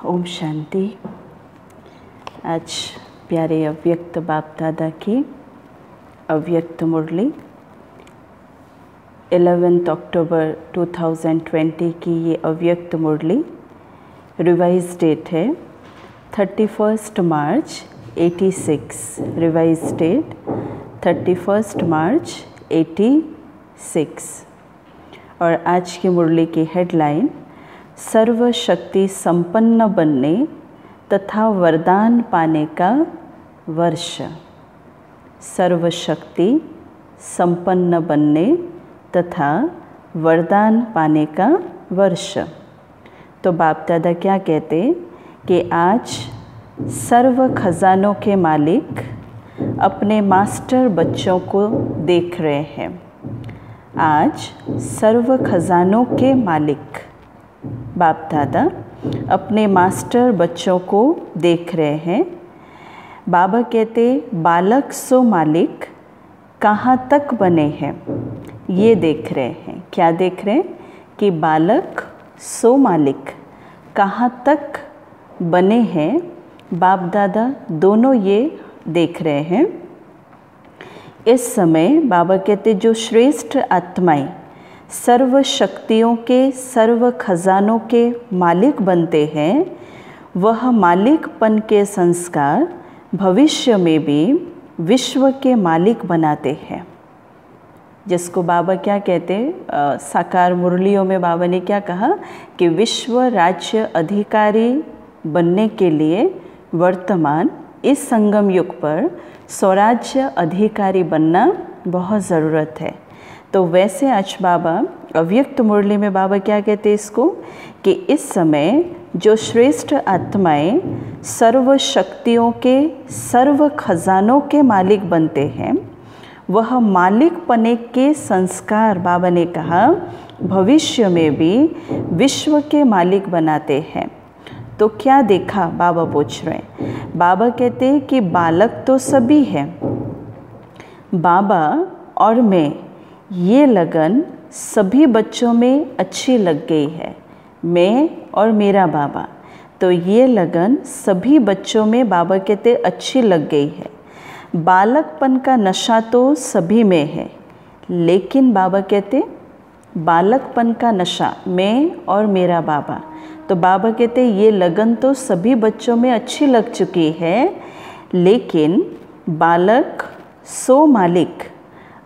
ओम शांति। आज प्यारे अव्यक्त बाप दादा की अव्यक्त मुरली 11 अक्टूबर 2020 की ये अव्यक्त मुरली रिवाइज डेट है 31 मार्च 86। रिवाइज डेट 31 मार्च 86। और आज की मुरली की हेडलाइन सर्वशक्ति संपन्न बनने तथा वरदान पाने का वर्ष। सर्वशक्ति संपन्न बनने तथा वरदान पाने का वर्ष। तो बाप दादा क्या कहते कि आज सर्व खजानों के मालिक अपने मास्टर बच्चों को देख रहे हैं। आज सर्व खजानों के मालिक बाप दादा अपने मास्टर बच्चों को देख रहे हैं। बाबा कहते बालक सो मालिक कहाँ तक बने हैं, ये देख रहे हैं। क्या देख रहे हैं कि बालक सो मालिक कहाँ तक बने हैं। बाप दादा दोनों ये देख रहे हैं। इस समय बाबा कहते जो श्रेष्ठ आत्माएं सर्व शक्तियों के सर्व खजानों के मालिक बनते हैं, वह मालिकपन के संस्कार भविष्य में भी विश्व के मालिक बनाते हैं। जिसको बाबा क्या कहते साकार मुरलियों में बाबा ने क्या कहा कि विश्व राज्य अधिकारी बनने के लिए वर्तमान इस संगम युग पर स्वराज्य अधिकारी बनना बहुत ज़रूरत है। तो वैसे आज बाबा अव्यक्त मुरली में बाबा क्या कहते हैं इसको कि इस समय जो श्रेष्ठ आत्माएं सर्व शक्तियों के सर्व खजानों के मालिक बनते हैं, वह मालिकपने के संस्कार बाबा ने कहा भविष्य में भी विश्व के मालिक बनाते हैं। तो क्या देखा बाबा पूछ रहे हैं। बाबा कहते हैं कि बालक तो सभी है, बाबा और मैं ये लगन सभी बच्चों में अच्छी लग गई है। मैं और मेरा बाबा, तो ये लगन सभी बच्चों में बाबा कहते अच्छी लग गई है। बालकपन का नशा तो सभी में है, लेकिन बाबा कहते बालकपन का नशा मैं और मेरा बाबा, तो बाबा कहते ये लगन तो सभी बच्चों में अच्छी लग चुकी है, लेकिन बालक सो मालिक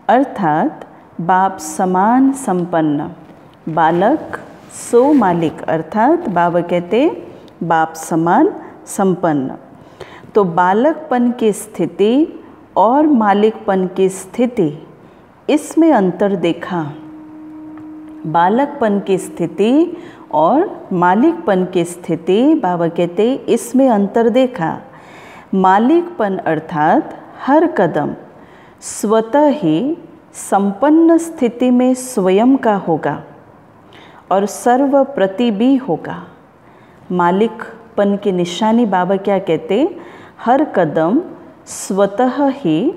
अर्थात बाप समान संपन्न। बालक सो मालिक अर्थात बाबा कहते बाप समान संपन्न। तो बालकपन की स्थिति और मालिकपन की स्थिति, इसमें अंतर देखा। बालकपन की स्थिति और मालिकपन की स्थिति बाबा कहते इसमें अंतर देखा। मालिकपन अर्थात हर कदम स्वतः ही संपन्न स्थिति में स्वयं का होगा और सर्वप्रति भी होगा। मालिकपन की निशानी बाबा क्या कहते हर कदम स्वतः ही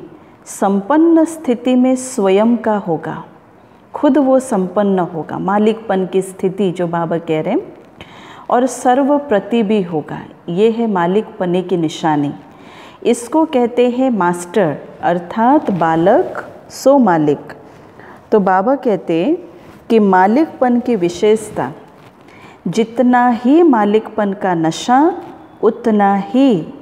संपन्न स्थिति में स्वयं का होगा, खुद वो संपन्न होगा। मालिकपन की स्थिति जो बाबा कह रहे हैं, और सर्वप्रति भी होगा, ये है मालिकपने की निशानी। इसको कहते हैं मास्टर अर्थात बालक सो मालिक। तो बाबा कहते कि मालिकपन की विशेषता, जितना ही मालिकपन का नशा उतना ही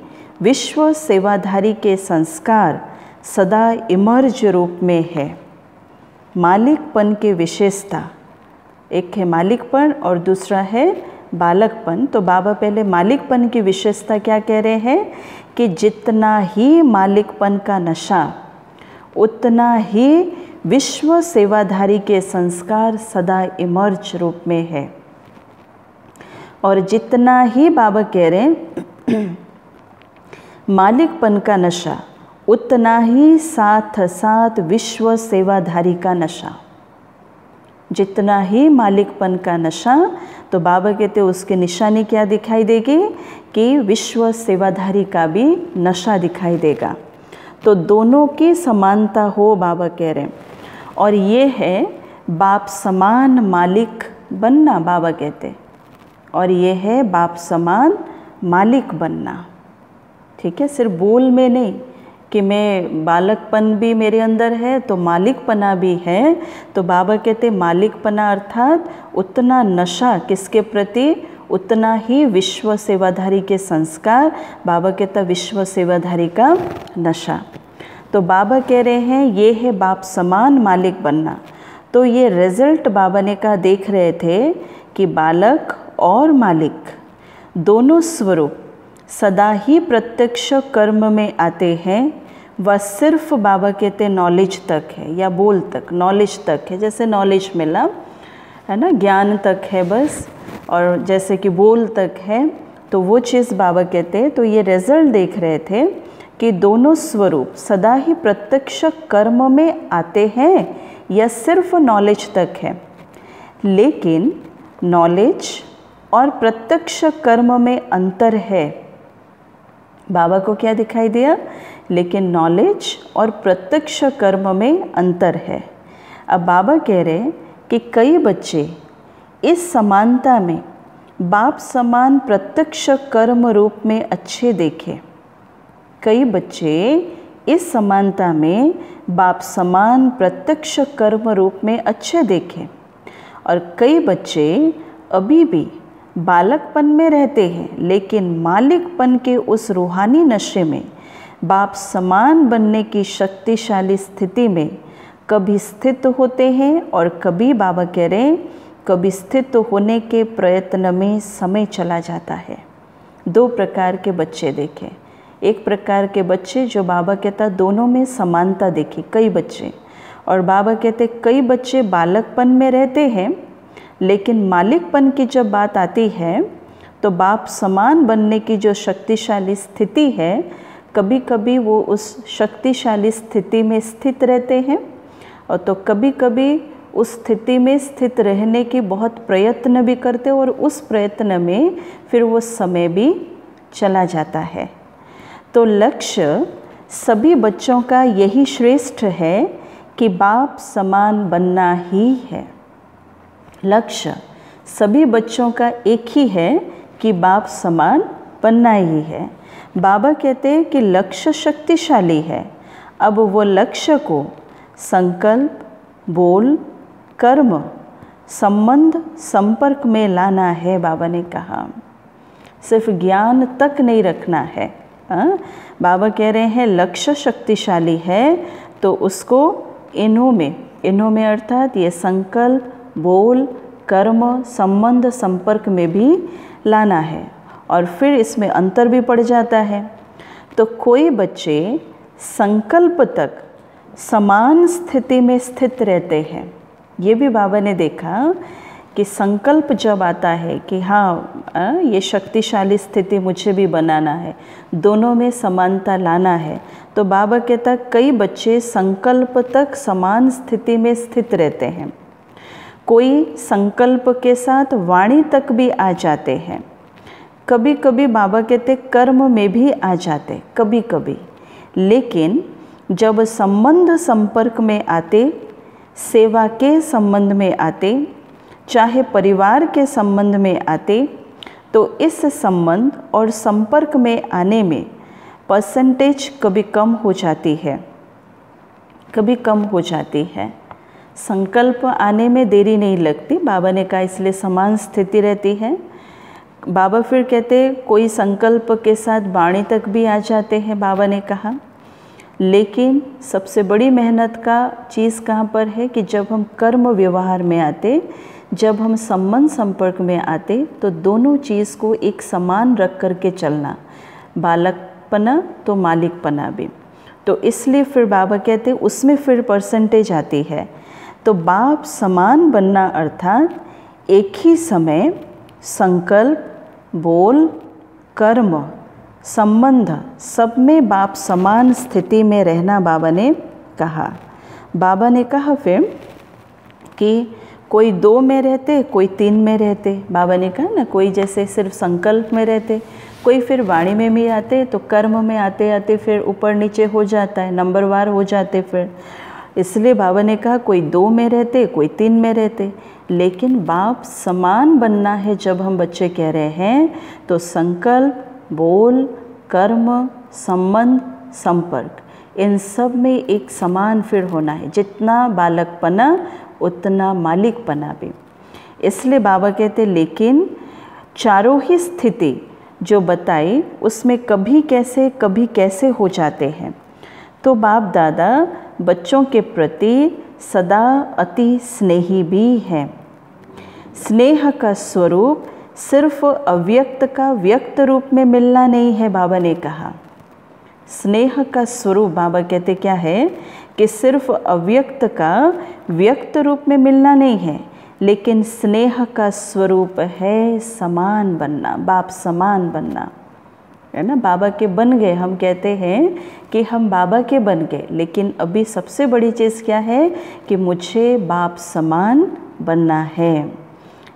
विश्व सेवाधारी के संस्कार सदा इमर्ज रूप में है। मालिकपन की विशेषता, एक है मालिकपन और दूसरा है बालकपन। तो बाबा पहले मालिकपन की विशेषता क्या कह रहे हैं कि जितना ही मालिकपन का नशा उतना ही विश्व सेवाधारी के संस्कार सदा इमर्ज रूप में है। और जितना ही बाबा कह रहे हैं मालिकपन का नशा, उतना ही साथ साथ विश्व सेवाधारी का नशा। जितना ही मालिकपन का नशा, तो बाबा कहते उसकी निशानी क्या दिखाई देगी कि विश्व सेवाधारी का भी नशा दिखाई देगा। तो दोनों की समानता हो बाबा कह रहे हैं। और ये है बाप समान मालिक बनना। बाबा कहते और ये है बाप समान मालिक बनना। ठीक है, सिर्फ बोल में नहीं कि मैं बालकपन भी मेरे अंदर है तो मालिकपना भी है। तो बाबा कहते मालिकपना अर्थात उतना नशा किसके प्रति, उतना ही विश्व सेवाधारी के संस्कार। बाबा कहता विश्व सेवाधारी का नशा। तो बाबा कह रहे हैं ये है बाप समान मालिक बनना। तो ये रिजल्ट बाबा ने कहा देख रहे थे कि बालक और मालिक दोनों स्वरूप सदा ही प्रत्यक्ष कर्म में आते हैं। वह सिर्फ बाबा कहते नॉलेज तक है या बोल तक, नॉलेज तक है, जैसे नॉलेज मिला है ना, ज्ञान तक है बस, और जैसे कि बोल तक है, तो वो चीज़ बाबा कहते हैं। तो ये रिजल्ट देख रहे थे कि दोनों स्वरूप सदा ही प्रत्यक्ष कर्म में आते हैं या सिर्फ नॉलेज तक है। लेकिन नॉलेज और प्रत्यक्ष कर्म में अंतर है। बाबा को क्या दिखाई दिया, लेकिन नॉलेज और प्रत्यक्ष कर्म में अंतर है। अब बाबा कह रहे हैं कि कई बच्चे इस समानता में बाप समान प्रत्यक्ष कर्म रूप में अच्छे देखे। कई बच्चे इस समानता में बाप समान प्रत्यक्ष कर्म रूप में अच्छे देखे, और कई बच्चे अभी भी बालकपन में रहते हैं लेकिन मालिकपन के उस रूहानी नशे में बाप समान बनने की शक्तिशाली स्थिति में कभी स्थित होते हैं, और कभी बाबा कह रहे हैं कभी स्थित होने के प्रयत्न में समय चला जाता है। दो प्रकार के बच्चे देखे। एक प्रकार के बच्चे जो बाबा कहता दोनों में समानता देखी, कई बच्चे, और बाबा कहते कई बच्चे बालकपन में रहते हैं लेकिन मालिकपन की जब बात आती है तो बाप समान बनने की जो शक्तिशाली स्थिति है, कभी कभी वो उस शक्तिशाली स्थिति में स्थित रहते हैं, और तो कभी कभी उस स्थिति में स्थित रहने की बहुत प्रयत्न भी करते हैं, और उस प्रयत्न में फिर वो समय भी चला जाता है। तो लक्ष्य सभी बच्चों का यही श्रेष्ठ है कि बाप समान बनना ही है। लक्ष्य सभी बच्चों का एक ही है कि बाप समान बनना ही है। बाबा कहते हैं कि लक्ष्य शक्तिशाली है। अब वो लक्ष्य को संकल्प, बोल, कर्म, संबंध, संपर्क में लाना है। बाबा ने कहा सिर्फ ज्ञान तक नहीं रखना है। बाबा कह रहे हैं लक्ष्य शक्तिशाली है तो उसको इन्हों में अर्थात ये संकल्प, बोल, कर्म, संबंध, संपर्क में भी लाना है, और फिर इसमें अंतर भी पड़ जाता है। तो कोई बच्चे संकल्प तक समान स्थिति में स्थित रहते हैं। ये भी बाबा ने देखा कि संकल्प जब आता है कि हाँ ये शक्तिशाली स्थिति मुझे भी बनाना है, दोनों में समानता लाना है, तो बाबा कहता कई बच्चे संकल्प तक समान स्थिति में स्थित रहते हैं। कोई संकल्प के साथ वाणी तक भी आ जाते हैं। कभी कभी बाबा कहते कर्म में भी आ जाते कभी कभी, लेकिन जब संबंध संपर्क में आते, सेवा के संबंध में आते, चाहे परिवार के संबंध में आते, तो इस संबंध और संपर्क में आने में परसेंटेज कभी कम हो जाती है, कभी कम हो जाती है। संकल्प आने में देरी नहीं लगती, बाबा ने कहा, इसलिए समान स्थिति रहती है। बाबा फिर कहते कोई संकल्प के साथ वाणी तक भी आ जाते हैं, बाबा ने कहा। लेकिन सबसे बड़ी मेहनत का चीज़ कहाँ पर है कि जब हम कर्म व्यवहार में आते, जब हम संबंध संपर्क में आते, तो दोनों चीज़ को एक समान रख कर के चलना, बालकपना तो मालिकपना भी। तो इसलिए फिर बाबा कहते उसमें फिर परसेंटेज आती है। तो बाप समान बनना अर्थात एक ही समय संकल्प, बोल, कर्म, संबंध सब में बाप समान स्थिति में रहना बाबा ने कहा। बाबा ने कहा फिर कि कोई 2 में रहते, कोई 3 में रहते। बाबा ने कहा ना, कोई जैसे सिर्फ संकल्प में रहते, कोई फिर वाणी में भी आते, तो कर्म में आते आते फिर ऊपर नीचे हो जाता है, नंबरवार हो जाते फिर। इसलिए बाबा ने कहा कोई 2 में रहते, कोई 3 में रहते, लेकिन बाप समान बनना है। जब हम बच्चे कह रहे हैं तो संकल्प, बोल, कर्म, संबंध, संपर्क, इन सब में एक समान फिर होना है। जितना बालकपना उतना मालिकपना भी। इसलिए बाबा कहते लेकिन चारों ही स्थिति जो बताई उसमें कभी कैसे हो जाते हैं। तो बाप दादा बच्चों के प्रति सदा अति स्नेही भी हैं। स्नेह का स्वरूप सिर्फ अव्यक्त का व्यक्त रूप में मिलना नहीं है। बाबा ने कहा स्नेह का स्वरूप, बाबा कहते क्या है कि सिर्फ अव्यक्त का व्यक्त रूप में मिलना नहीं है, लेकिन स्नेह का स्वरूप है समान बनना, बाप समान बनना, है ना। बाबा के बन गए, हम कहते हैं कि हम बाबा के बन गए, लेकिन अभी सबसे बड़ी चीज़ क्या है कि मुझे बाप समान बनना है।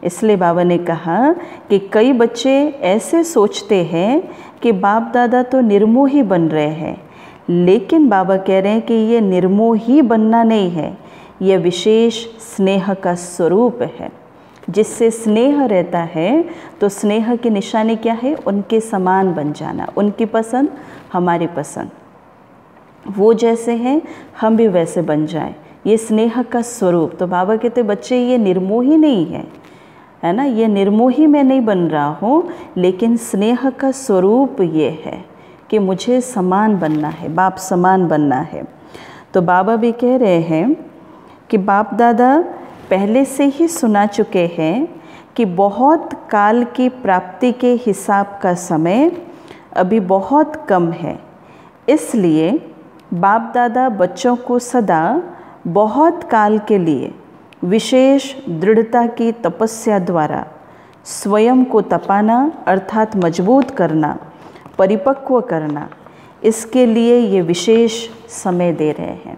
इसलिए बाबा ने कहा कि कई बच्चे ऐसे सोचते हैं कि बाप दादा तो निर्मोही बन रहे हैं, लेकिन बाबा कह रहे हैं कि ये निर्मोही बनना नहीं है, यह विशेष स्नेह का स्वरूप है। जिससे स्नेह रहता है तो स्नेह की निशानी क्या है, उनके समान बन जाना, उनकी पसंद हमारी पसंद, वो जैसे हैं हम भी वैसे बन जाएं, ये स्नेह का स्वरूप। तो बाबा कहते बच्चे ये निर्मोही नहीं है ना, ये निर्मोही मैं नहीं बन रहा हूँ, लेकिन स्नेह का स्वरूप ये है कि मुझे समान बनना है, बाप समान बनना है। तो बाबा भी कह रहे हैं कि बाप दादा पहले से ही सुना चुके हैं कि बहुत काल की प्राप्ति के हिसाब का समय अभी बहुत कम है, इसलिए बाप दादा बच्चों को सदा बहुत काल के लिए विशेष दृढ़ता की तपस्या द्वारा स्वयं को तपाना अर्थात मजबूत करना, परिपक्व करना, इसके लिए ये विशेष समय दे रहे हैं।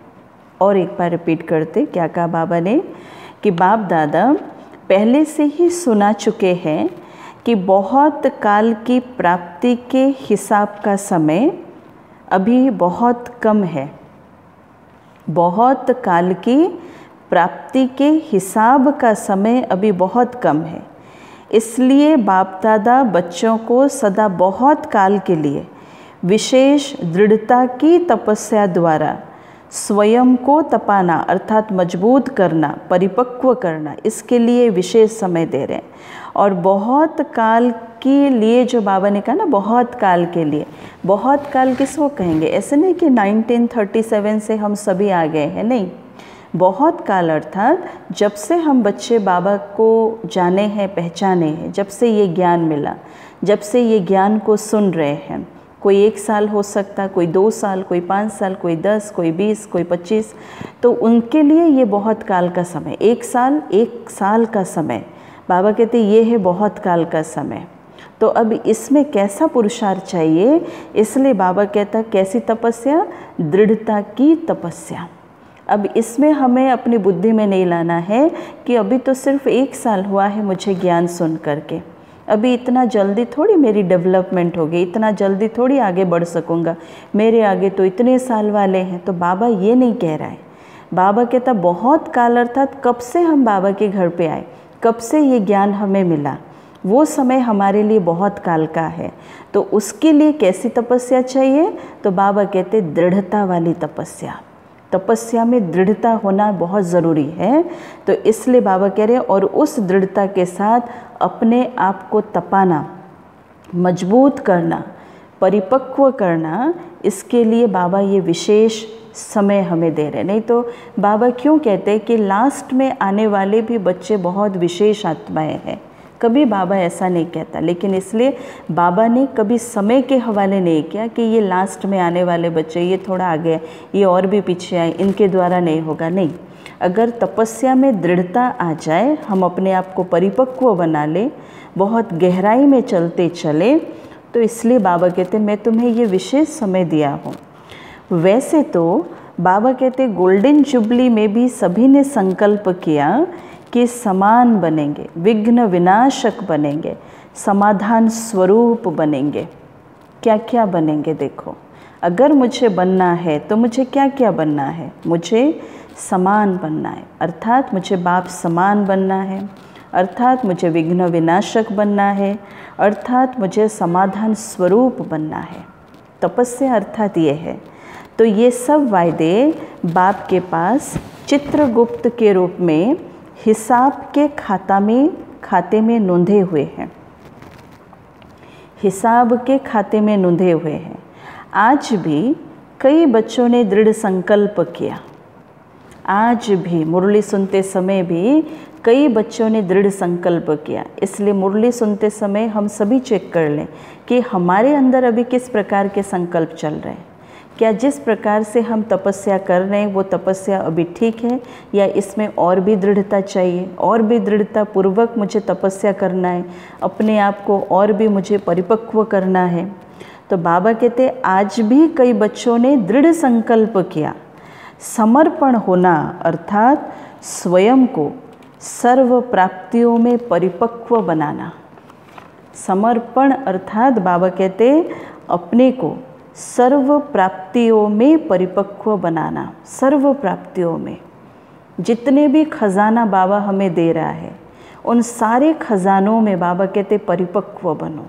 और एक बार रिपीट करते, क्या कहा बाबा ने कि बाप दादा पहले से ही सुना चुके हैं कि बहुत काल की प्राप्ति के हिसाब का समय अभी बहुत कम है। बहुत काल की प्राप्ति के हिसाब का समय अभी बहुत कम है, इसलिए बाप दादा बच्चों को सदा बहुत काल के लिए विशेष दृढ़ता की तपस्या द्वारा स्वयं को तपाना अर्थात मजबूत करना, परिपक्व करना, इसके लिए विशेष समय दे रहे हैं। और बहुत काल के लिए जो बाबा ने कहा ना, बहुत काल के लिए, बहुत काल किसको कहेंगे? ऐसे नहीं कि 1937 से हम सभी आ गए हैं, नहीं। बहुत काल अर्थात जब से हम बच्चे बाबा को जाने हैं, पहचाने हैं, जब से ये ज्ञान मिला, जब से ये ज्ञान को सुन रहे हैं। कोई 1 साल हो सकता, कोई 2 साल, कोई 5 साल, कोई 10, कोई 20, कोई 25, तो उनके लिए ये बहुत काल का समय। 1 साल का समय बाबा कहते ये है बहुत काल का समय। तो अब इसमें कैसा पुरुषार्थ चाहिए, इसलिए बाबा कहता कैसी तपस्या? दृढ़ता की तपस्या। अब इसमें हमें अपनी बुद्धि में नहीं लाना है कि अभी तो सिर्फ 1 साल हुआ है मुझे ज्ञान सुन करके, अभी इतना जल्दी थोड़ी मेरी डेवलपमेंट होगी, इतना जल्दी थोड़ी आगे बढ़ सकूँगा, मेरे आगे तो इतने साल वाले हैं। तो बाबा ये नहीं कह रहा है। बाबा कहता बहुत काल अर्थात कब से हम बाबा के घर पे आए, कब से ये ज्ञान हमें मिला, वो समय हमारे लिए बहुत काल का है। तो उसके लिए कैसी तपस्या चाहिए? तो बाबा कहते दृढ़ता वाली तपस्या। तपस्या में दृढ़ता होना बहुत ज़रूरी है। तो इसलिए बाबा कह रहे हैं और उस दृढ़ता के साथ अपने आप को तपाना, मजबूत करना, परिपक्व करना, इसके लिए बाबा ये विशेष समय हमें दे रहे हैं। नहीं तो बाबा क्यों कहते हैं कि लास्ट में आने वाले भी बच्चे बहुत विशेष आत्माएं हैं? कभी बाबा ऐसा नहीं कहता, लेकिन इसलिए बाबा ने कभी समय के हवाले नहीं किया कि ये लास्ट में आने वाले बच्चे, ये थोड़ा आगे, ये और भी पीछे आए, इनके द्वारा नहीं होगा। नहीं, अगर तपस्या में दृढ़ता आ जाए, हम अपने आप को परिपक्व बना ले, बहुत गहराई में चलते चले, तो इसलिए बाबा कहते मैं तुम्हें ये विशेष समय दिया हूँ। वैसे तो बाबा कहते गोल्डन जुबली में भी सभी ने संकल्प किया कि समान बनेंगे, विघ्न विनाशक बनेंगे, समाधान स्वरूप बनेंगे। क्या क्या बनेंगे? देखो, अगर मुझे बनना है तो मुझे क्या क्या बनना है? मुझे समान बनना है, अर्थात मुझे बाप समान बनना है, अर्थात मुझे विघ्न विनाशक बनना है, अर्थात मुझे समाधान स्वरूप बनना है। तपस्या अर्थात ये है। तो ये सब वायदे बाप के पास चित्रगुप्त के रूप में हिसाब के खाते में नोंधे हुए हैं, हिसाब के खाते में नोंधे हुए हैं। आज भी कई बच्चों ने दृढ़ संकल्प किया, आज भी मुरली सुनते समय भी कई बच्चों ने दृढ़ संकल्प किया। इसलिए मुरली सुनते समय हम सभी चेक कर लें कि हमारे अंदर अभी किस प्रकार के संकल्प चल रहे हैं। क्या जिस प्रकार से हम तपस्या कर रहे हैं वो तपस्या अभी ठीक है, या इसमें और भी दृढ़ता चाहिए, और भी दृढ़ता पूर्वक मुझे तपस्या करना है, अपने आप को और भी मुझे परिपक्व करना है। तो बाबा कहते आज भी कई बच्चों ने दृढ़ संकल्प किया। समर्पण होना अर्थात स्वयं को सर्व प्राप्तियों में परिपक्व बनाना। समर्पण अर्थात बाबा कहते अपने को सर्व प्राप्तियों में परिपक्व बनाना। सर्व प्राप्तियों में जितने भी खजाना बाबा हमें दे रहा है उन सारे खजानों में बाबा कहते परिपक्व बनो।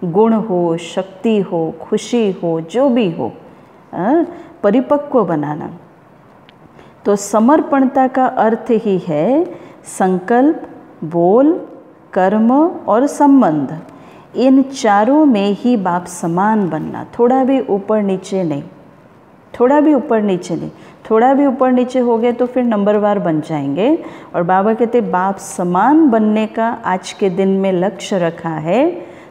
गुण हो, शक्ति हो, खुशी हो, जो भी हो, परिपक्व बनाना। तो समर्पणता का अर्थ ही है संकल्प, बोल, कर्म और संबंध, इन चारों में ही बाप समान बनना। थोड़ा भी ऊपर नीचे नहीं, थोड़ा भी ऊपर नीचे नहीं। थोड़ा भी ऊपर नीचे हो गए तो फिर नंबरवार बन जाएंगे। और बाबा कहते बाप समान बनने का आज के दिन में लक्ष्य रखा है,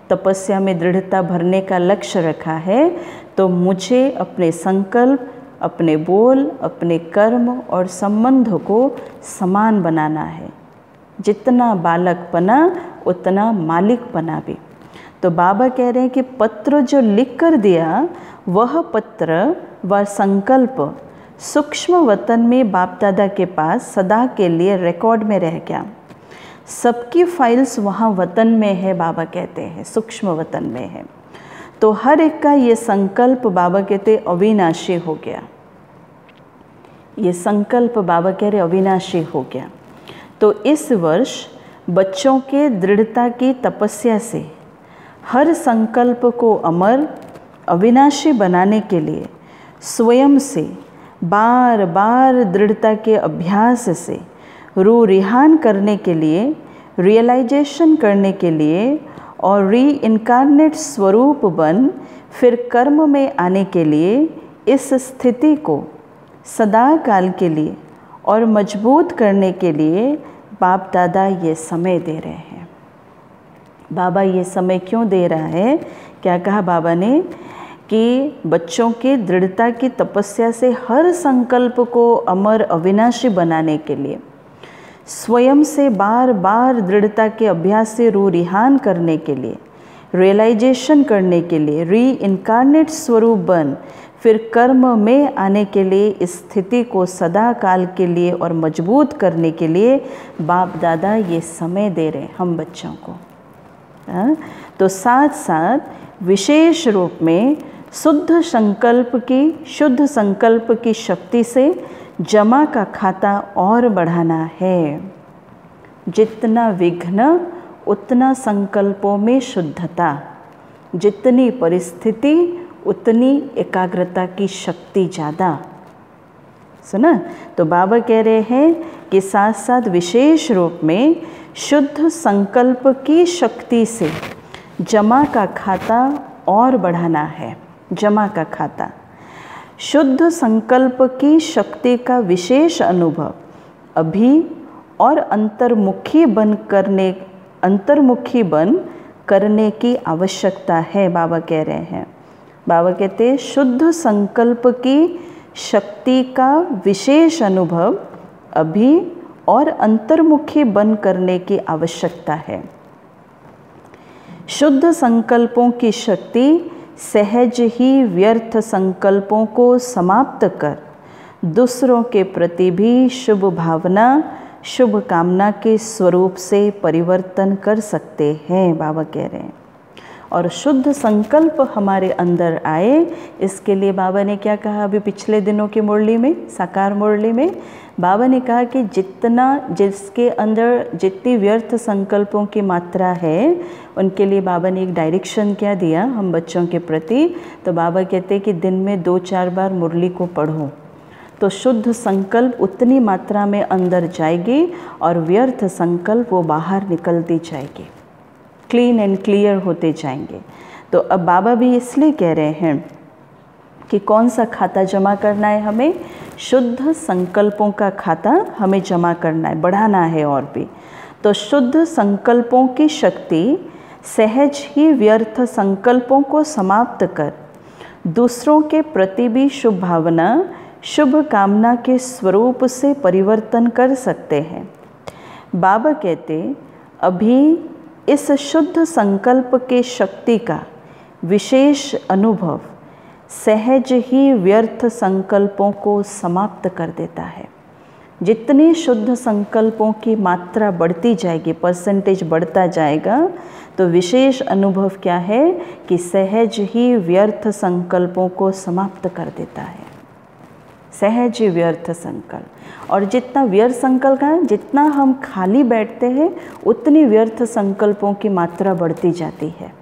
तपस्या में दृढ़ता भरने का लक्ष्य रखा है। तो मुझे अपने संकल्प, अपने बोल, अपने कर्म और संबंध को समान बनाना है। जितना बालक बना उतना मालिक बना भी। तो बाबा कह रहे हैं कि पत्र जो लिख कर दिया वह पत्र व संकल्प सूक्ष्म वतन में बाप दादा के पास सदा के लिए रिकॉर्ड में रह गया। सबकी फाइल्स वहाँ वतन में है, बाबा कहते हैं सूक्ष्म वतन में है। तो हर एक का ये संकल्प बाबा कहते अविनाशी हो गया। ये संकल्प बाबा कह रहे अविनाशी हो गया। तो इस वर्ष बच्चों के दृढ़ता की तपस्या से हर संकल्प को अमर अविनाशी बनाने के लिए स्वयं से बार बार दृढ़ता के अभ्यास से रू रिहान करने के लिए, रियलाइजेशन करने के लिए और री इनकारनेट स्वरूप बन फिर कर्म में आने के लिए इस स्थिति को सदा काल के लिए और मजबूत करने के लिए बाप दादा ये समय दे रहे हैं। बाबा ये समय क्यों दे रहा है? क्या कहा बाबा ने कि बच्चों के दृढ़ता की तपस्या से हर संकल्प को अमर अविनाशी बनाने के लिए, स्वयं से बार बार दृढ़ता के अभ्यास से रू रिहान करने के लिए, रियलाइजेशन करने के लिए, री इनकारनेट स्वरूप बन फिर कर्म में आने के लिए इस स्थिति को सदा काल के लिए और मजबूत करने के लिए बाप दादा ये समय दे रहे हम बच्चों को। तो साथ साथ विशेष रूप में शुद्ध संकल्प की शक्ति से जमा का खाता और बढ़ाना है। जितना विघ्न उतना संकल्पों में शुद्धता, जितनी परिस्थिति उतनी एकाग्रता की शक्ति ज़्यादा। सुना? तो बाबा कह रहे हैं कि साथ साथ विशेष रूप में शुद्ध संकल्प की शक्ति से जमा का खाता और बढ़ाना है। जमा का खाता, शुद्ध संकल्प की शक्ति का विशेष अनुभव अभी और अंतर्मुखी बन करने की आवश्यकता है। बाबा कह रहे हैं, बाबा कहते हैं शुद्ध संकल्प की शक्ति का विशेष अनुभव अभी और अंतर्मुखी बन करने की आवश्यकता है। शुद्ध संकल्पों की शक्ति सहज ही व्यर्थ संकल्पों को समाप्त कर दूसरों के प्रति भी शुभ भावना, शुभ कामना के स्वरूप से परिवर्तन कर सकते हैं। बाबा कह रहे हैं और शुद्ध संकल्प हमारे अंदर आए। इसके लिए बाबा ने क्या कहा अभी पिछले दिनों की मुरली में, साकार मुरली में बाबा ने कहा कि जिसके अंदर जितनी व्यर्थ संकल्पों की मात्रा है, उनके लिए बाबा ने एक डायरेक्शन क्या दिया हम बच्चों के प्रति। तो बाबा कहते हैं कि दिन में 2-4 बार मुरली को पढ़ो तो शुद्ध संकल्प उतनी मात्रा में अंदर जाएगी और व्यर्थ संकल्प वो बाहर निकलती जाएगी, क्लीन एंड क्लियर होते जाएंगे। तो अब बाबा भी इसलिए कह रहे हैं कि कौन सा खाता जमा करना है, हमें शुद्ध संकल्पों का खाता हमें जमा करना है, बढ़ाना है और भी। तो शुद्ध संकल्पों की शक्ति सहज ही व्यर्थ संकल्पों को समाप्त कर दूसरों के प्रति भी शुभ भावना, शुभ कामना के स्वरूप से परिवर्तन कर सकते हैं। बाबा कहते अभी इस शुद्ध संकल्प के शक्ति का विशेष अनुभव सहज ही व्यर्थ संकल्पों को समाप्त कर देता है। जितनी शुद्ध संकल्पों की मात्रा बढ़ती जाएगी, परसेंटेज बढ़ता जाएगा, तो विशेष अनुभव क्या है कि सहज ही व्यर्थ संकल्पों को समाप्त कर देता है। सहज ही व्यर्थ संकल्प, और जितना व्यर्थ संकल्प है, जितना हम खाली बैठते हैं उतनी व्यर्थ संकल्पों की मात्रा बढ़ती जाती है।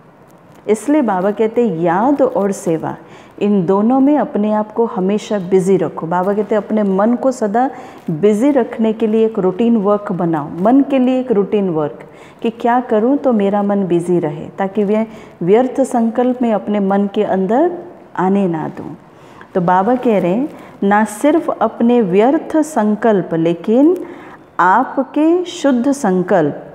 इसलिए बाबा कहते हैं याद और सेवा इन दोनों में अपने आप को हमेशा बिज़ी रखो। बाबा कहते हैं अपने मन को सदा बिज़ी रखने के लिए एक रूटीन वर्क बनाओ, मन के लिए एक रूटीन वर्क कि क्या करूं तो मेरा मन बिज़ी रहे, ताकि वह व्यर्थ संकल्प में अपने मन के अंदर आने ना दूं। तो बाबा कह रहे हैं ना सिर्फ अपने व्यर्थ संकल्प लेकिन आपके शुद्ध संकल्प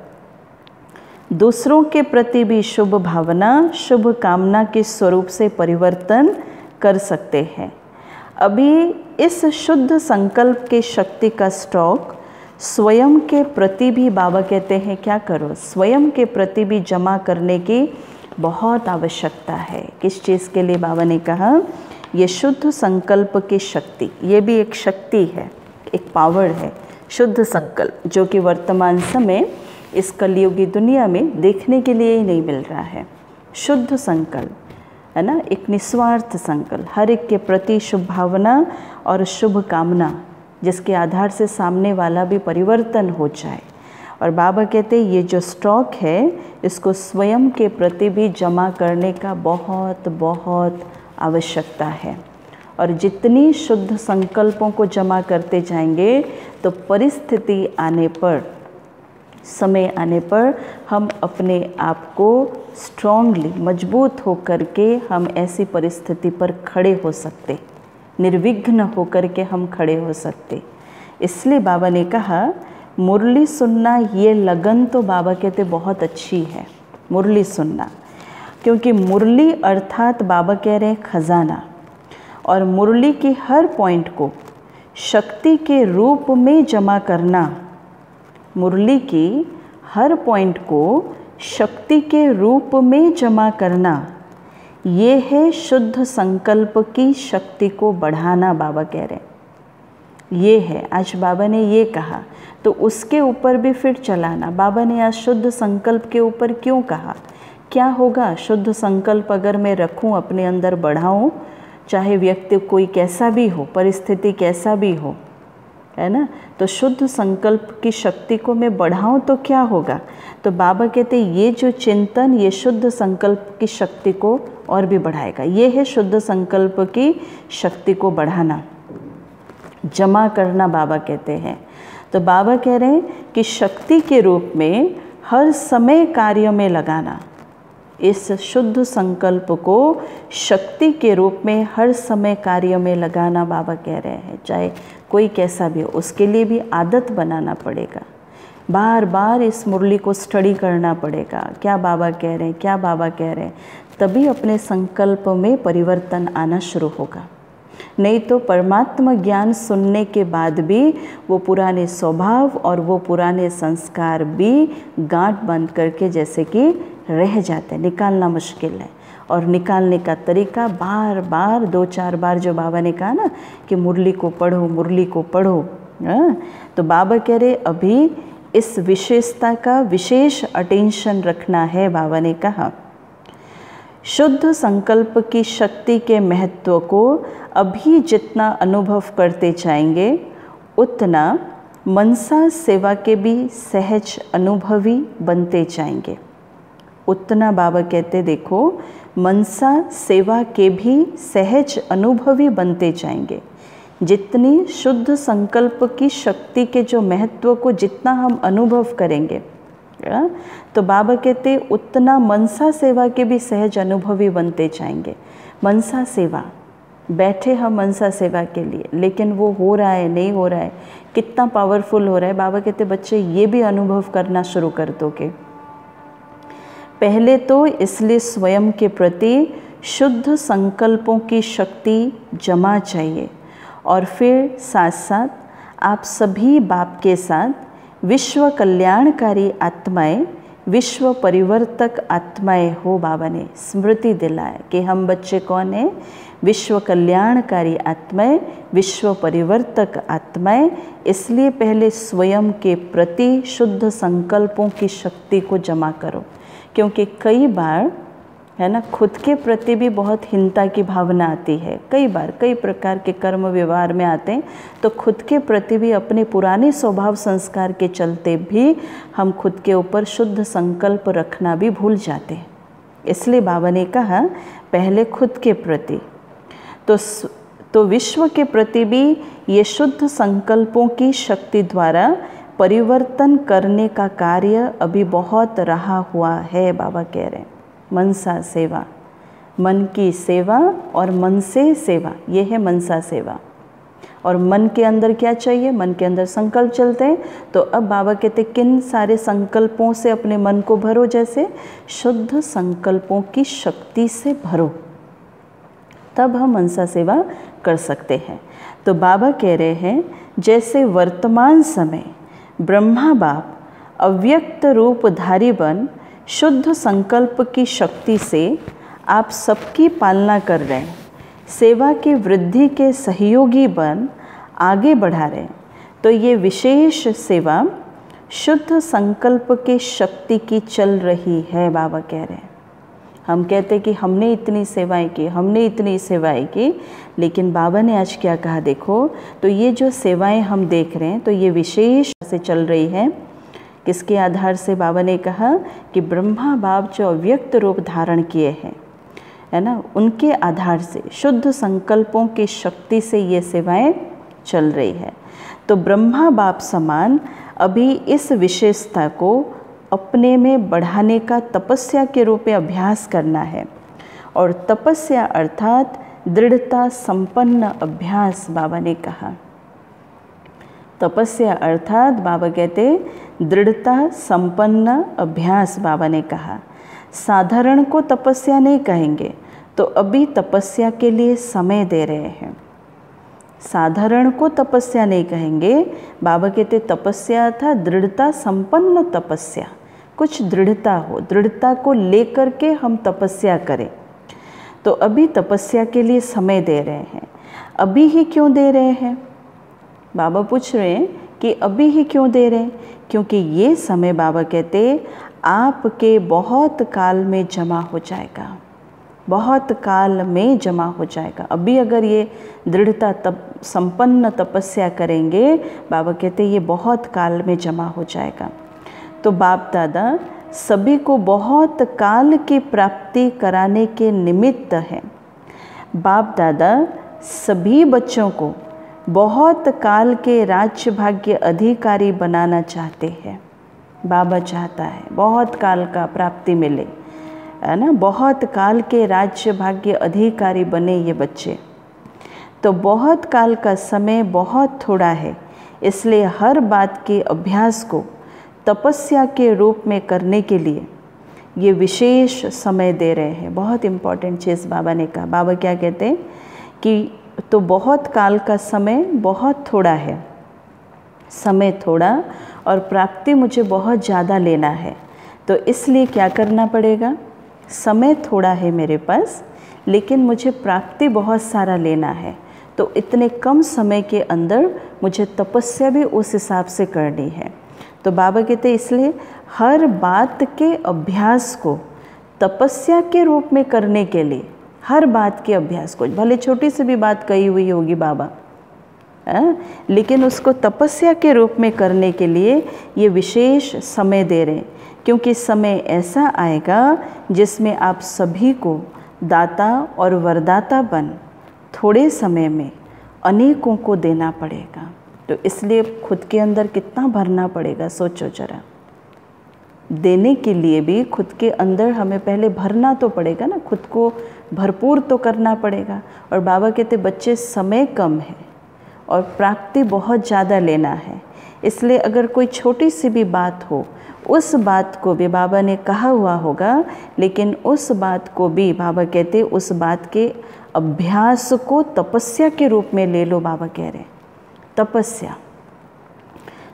दूसरों के प्रति भी शुभ भावना, शुभ कामना के स्वरूप से परिवर्तन कर सकते हैं। अभी इस शुद्ध संकल्प के शक्ति का स्टॉक स्वयं के प्रति भी बाबा कहते हैं क्या करो, स्वयं के प्रति भी जमा करने की बहुत आवश्यकता है। किस चीज़ के लिए बाबा ने कहा, ये शुद्ध संकल्प की शक्ति, ये भी एक शक्ति है, एक पावर है शुद्ध संकल्प, जो कि वर्तमान समय इस कलयुगी दुनिया में देखने के लिए ही नहीं मिल रहा है। शुद्ध संकल्प है ना, एक निस्वार्थ संकल्प, हर एक के प्रति शुभ भावना और शुभ कामना, जिसके आधार से सामने वाला भी परिवर्तन हो जाए। और बाबा कहते हैं ये जो स्टॉक है इसको स्वयं के प्रति भी जमा करने का बहुत बहुत आवश्यकता है। और जितनी शुद्ध संकल्पों को जमा करते जाएंगे तो परिस्थिति आने पर, समय आने पर हम अपने आप को स्ट्रांगली मजबूत होकर के हम ऐसी परिस्थिति पर खड़े हो सकते, निर्विघ्न होकर के हम खड़े हो सकते। इसलिए बाबा ने कहा मुरली सुनना, ये लगन तो बाबा कहते बहुत अच्छी है मुरली सुनना, क्योंकि मुरली अर्थात बाबा कह रहे हैं खजाना, और मुरली की हर पॉइंट को शक्ति के रूप में जमा करना, मुरली की हर पॉइंट को शक्ति के रूप में जमा करना, ये है शुद्ध संकल्प की शक्ति को बढ़ाना। बाबा कह रहे हैं ये है, आज बाबा ने ये कहा तो उसके ऊपर भी फिर चलाना। बाबा ने आज शुद्ध संकल्प के ऊपर क्यों कहा, क्या होगा शुद्ध संकल्प अगर मैं रखूं, अपने अंदर बढ़ाऊं, चाहे व्यक्ति कोई कैसा भी हो, परिस्थिति कैसा भी हो, है ना, तो शुद्ध संकल्प की शक्ति को मैं बढ़ाऊं तो क्या होगा। तो बाबा कहते ये जो चिंतन, ये शुद्ध संकल्प की शक्ति को और भी बढ़ाएगा। ये है शुद्ध संकल्प की शक्ति को बढ़ाना, जमा करना बाबा कहते हैं। तो बाबा कह रहे हैं कि शक्ति के रूप में हर समय कार्य में लगाना, इस शुद्ध संकल्प को शक्ति के रूप में हर समय कार्य में लगाना बाबा कह रहे हैं। चाहे कोई कैसा भी हो, उसके लिए भी आदत बनाना पड़ेगा, बार बार इस मुरली को स्टडी करना पड़ेगा, क्या बाबा कह रहे हैं, क्या बाबा कह रहे हैं, तभी अपने संकल्प में परिवर्तन आना शुरू होगा। नहीं तो परमात्मा ज्ञान सुनने के बाद भी वो पुराने स्वभाव और वो पुराने संस्कार भी गांठ बांध करके जैसे कि रह जाते हैं, निकालना मुश्किल है। और निकालने का तरीका बार बार 2-4 बार, जो बाबा ने कहा ना कि मुरली को पढ़ो, मुरली को पढ़ो, तो बाबा कह रहे अभी इस विशेषता का विशेष अटेंशन रखना है। बाबा ने कहा शुद्ध संकल्प की शक्ति के महत्व को अभी जितना अनुभव करते जाएंगे उतना मनसा सेवा के भी सहज अनुभवी बनते जाएंगे। उतना बाबा कहते देखो मनसा सेवा के भी सहज अनुभवी बनते जाएंगे। जितनी शुद्ध संकल्प की शक्ति के जो महत्व को जितना हम अनुभव करेंगे तो बाबा कहते उतना मनसा सेवा के भी सहज अनुभवी बनते जाएंगे। मनसा सेवा, बैठे हम मनसा सेवा के लिए, लेकिन वो हो रहा है नहीं हो रहा है, कितना पावरफुल हो रहा है। बाबा कहते बच्चे ये भी अनुभव करना शुरू कर दोगे। पहले तो इसलिए स्वयं के प्रति शुद्ध संकल्पों की शक्ति जमा चाहिए और फिर साथ साथ आप सभी बाप के साथ विश्व कल्याणकारी आत्माएं, विश्व परिवर्तक आत्माएं हो। बाबा ने स्मृति दिलाया कि हम बच्चे कौन हैं? विश्व कल्याणकारी आत्माएं, विश्व परिवर्तक आत्माएं। इसलिए पहले स्वयं के प्रति शुद्ध संकल्पों की शक्ति को जमा करो, क्योंकि कई बार है ना खुद के प्रति भी बहुत हीनता की भावना आती है। कई बार कई प्रकार के कर्म व्यवहार में आते हैं तो खुद के प्रति भी अपने पुराने स्वभाव संस्कार के चलते भी हम खुद के ऊपर शुद्ध संकल्प रखना भी भूल जाते हैं। इसलिए बाबा ने कहा पहले खुद के प्रति तो विश्व के प्रति भी ये शुद्ध संकल्पों की शक्ति द्वारा परिवर्तन करने का कार्य अभी बहुत रहा हुआ है। बाबा कह रहे हैं मनसा सेवा, मन की सेवा और मन से सेवा, ये है मनसा सेवा। और मन के अंदर क्या चाहिए? मन के अंदर संकल्प चलते हैं। तो अब बाबा कहते किन सारे संकल्पों से अपने मन को भरो? जैसे शुद्ध संकल्पों की शक्ति से भरो, तब हम मनसा सेवा कर सकते हैं। तो बाबा कह रहे हैं जैसे वर्तमान समय ब्रह्मा बाप अव्यक्त रूपधारी बन शुद्ध संकल्प की शक्ति से आप सबकी पालना कर रहे हैं, सेवा की वृद्धि के सहयोगी बन आगे बढ़ा रहे हैं, तो ये विशेष सेवा शुद्ध संकल्प की शक्ति की चल रही है। बाबा कह रहे हैं हम कहते कि हमने इतनी सेवाएं की, हमने इतनी सेवाएं की, लेकिन बाबा ने आज क्या कहा देखो। तो ये जो सेवाएं हम देख रहे हैं तो ये विशेष से चल रही है। किसके आधार से? बाबा ने कहा कि ब्रह्मा बाप जो अव्यक्त रूप धारण किए हैं है ना, उनके आधार से शुद्ध संकल्पों की शक्ति से ये सेवाएं चल रही है। तो ब्रह्मा बाप समान अभी इस विशेषता को अपने में बढ़ाने का तपस्या के रूप में अभ्यास करना है। और तपस्या अर्थात दृढ़ता संपन्न अभ्यास। बाबा ने कहा तपस्या अर्थात बाबा कहते दृढ़ता संपन्न अभ्यास। बाबा ने कहा साधारण को तपस्या नहीं कहेंगे, तो अभी तपस्या के लिए समय दे रहे हैं। साधारण को तपस्या नहीं कहेंगे, बाबा कहते तपस्या था दृढ़ता संपन्न तपस्या, कुछ दृढ़ता हो, दृढ़ता को लेकर के हम तपस्या करें। तो अभी तपस्या के लिए समय दे रहे हैं। अभी ही क्यों दे रहे हैं? बाबा पूछ रहे हैं कि अभी ही क्यों दे रहे हैं? क्योंकि ये समय बाबा कहते आपके बहुत काल में जमा हो जाएगा, बहुत काल में जमा हो जाएगा। अभी अगर ये दृढ़ता संपन्न तपस्या करेंगे, बाबा कहते ये बहुत काल में जमा हो जाएगा। तो बाप दादा सभी को बहुत काल की प्राप्ति कराने के निमित्त हैं। बाप दादा सभी बच्चों को बहुत काल के राज्य भाग्य अधिकारी बनाना चाहते हैं। बाबा चाहता है बहुत काल का प्राप्ति मिले, है ना, बहुत काल के राज्य भाग्य अधिकारी बने ये बच्चे। तो बहुत काल का समय बहुत थोड़ा है, इसलिए हर बात के अभ्यास को तपस्या के रूप में करने के लिए ये विशेष समय दे रहे हैं। बहुत इम्पॉर्टेंट चीज़ बाबा ने कहा। बाबा क्या कहते हैं कि तो बहुत काल का समय बहुत थोड़ा है, समय थोड़ा और प्राप्ति मुझे बहुत ज़्यादा लेना है। तो इसलिए क्या करना पड़ेगा? समय थोड़ा है मेरे पास, लेकिन मुझे प्राप्ति बहुत सारा लेना है। तो इतने कम समय के अंदर मुझे तपस्या भी उस हिसाब से करनी है। तो बाबा कहते इसलिए हर बात के अभ्यास को तपस्या के रूप में करने के लिए हर बात के अभ्यास को, भले छोटी सी भी बात कही हुई होगी बाबा, लेकिन उसको तपस्या के रूप में करने के लिए ये विशेष समय दे रहे हैं, क्योंकि समय ऐसा आएगा जिसमें आप सभी को दाता और वरदाता बन थोड़े समय में अनेकों को देना पड़ेगा। तो इसलिए खुद के अंदर कितना भरना पड़ेगा, सोचो जरा। देने के लिए भी खुद के अंदर हमें पहले भरना तो पड़ेगा ना, खुद को भरपूर तो करना पड़ेगा। और बाबा कहते बच्चे समय कम है और प्राप्ति बहुत ज़्यादा लेना है, इसलिए अगर कोई छोटी सी भी बात हो, उस बात को भी बाबा ने कहा हुआ होगा, लेकिन उस बात को भी बाबा कहते उस बात के अभ्यास को तपस्या के रूप में ले लो। बाबा कह रहे हैं तपस्या।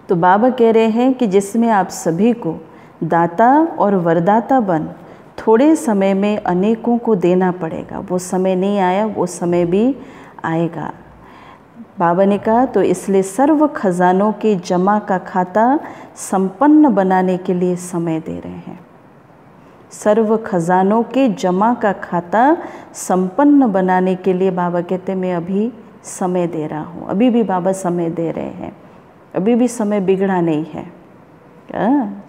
तो बाबा कह रहे हैं कि जिसमें आप सभी को दाता और वरदाता बन थोड़े समय में अनेकों को देना पड़ेगा। वो समय नहीं आया, वो समय भी आएगा। बाबा ने कहा तो इसलिए सर्व खजानों के जमा का खाता संपन्न बनाने के लिए समय दे रहे हैं। सर्व खजानों के जमा का खाता संपन्न बनाने के लिए बाबा कहते मैं अभी समय दे रहा हूँ। अभी भी बाबा समय दे रहे हैं, अभी भी समय बिगड़ा नहीं है।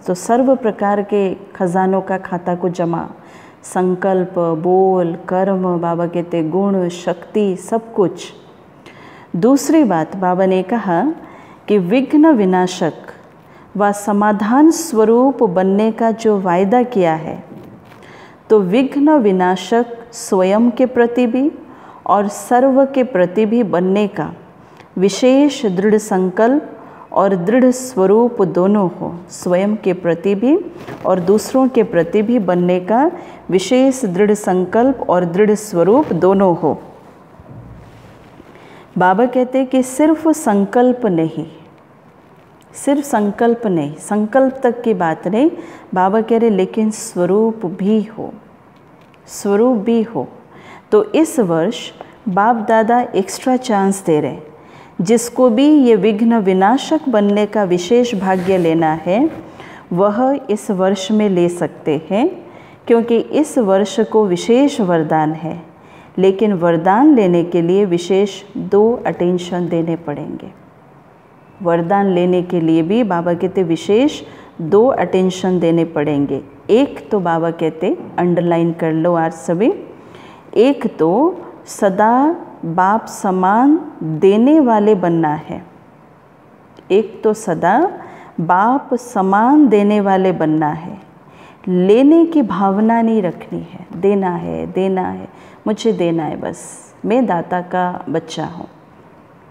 तो सर्व प्रकार के खजानों का खाता को जमा, संकल्प, बोल, कर्म, बाबा कहते गुण, शक्ति, सब कुछ। दूसरी बात बाबा ने कहा कि विघ्न विनाशक व समाधान स्वरूप बनने का जो वायदा किया है, तो विघ्न विनाशक स्वयं के प्रति भी और सर्व के प्रति भी बनने का विशेष दृढ़ संकल्प और दृढ़ स्वरूप दोनों हो। स्वयं के प्रति भी और दूसरों के प्रति भी बनने का विशेष दृढ़ संकल्प और दृढ़ स्वरूप दोनों हो। बाबा कहते कि सिर्फ संकल्प नहीं, सिर्फ संकल्प नहीं, संकल्प तक की बात नहीं, बाबा कह रहे लेकिन स्वरूप भी हो, स्वरूप भी हो। तो इस वर्ष बाप दादा एक्स्ट्रा चांस दे रहे, जिसको भी ये विघ्न विनाशक बनने का विशेष भाग्य लेना है वह इस वर्ष में ले सकते हैं, क्योंकि इस वर्ष को विशेष वरदान है। लेकिन वरदान लेने के लिए विशेष 2 अटेंशन देने पड़ेंगे। वरदान लेने के लिए भी बाबा कहते विशेष 2 अटेंशन देने पड़ेंगे। एक तो बाबा कहते अंडरलाइन कर लो आज सभी, एक तो सदा बाप समान देने वाले बनना है। एक तो सदा बाप समान देने वाले बनना है, लेने की भावना नहीं रखनी है। देना है, देना है, मुझे देना है, बस मैं दाता का बच्चा हूँ,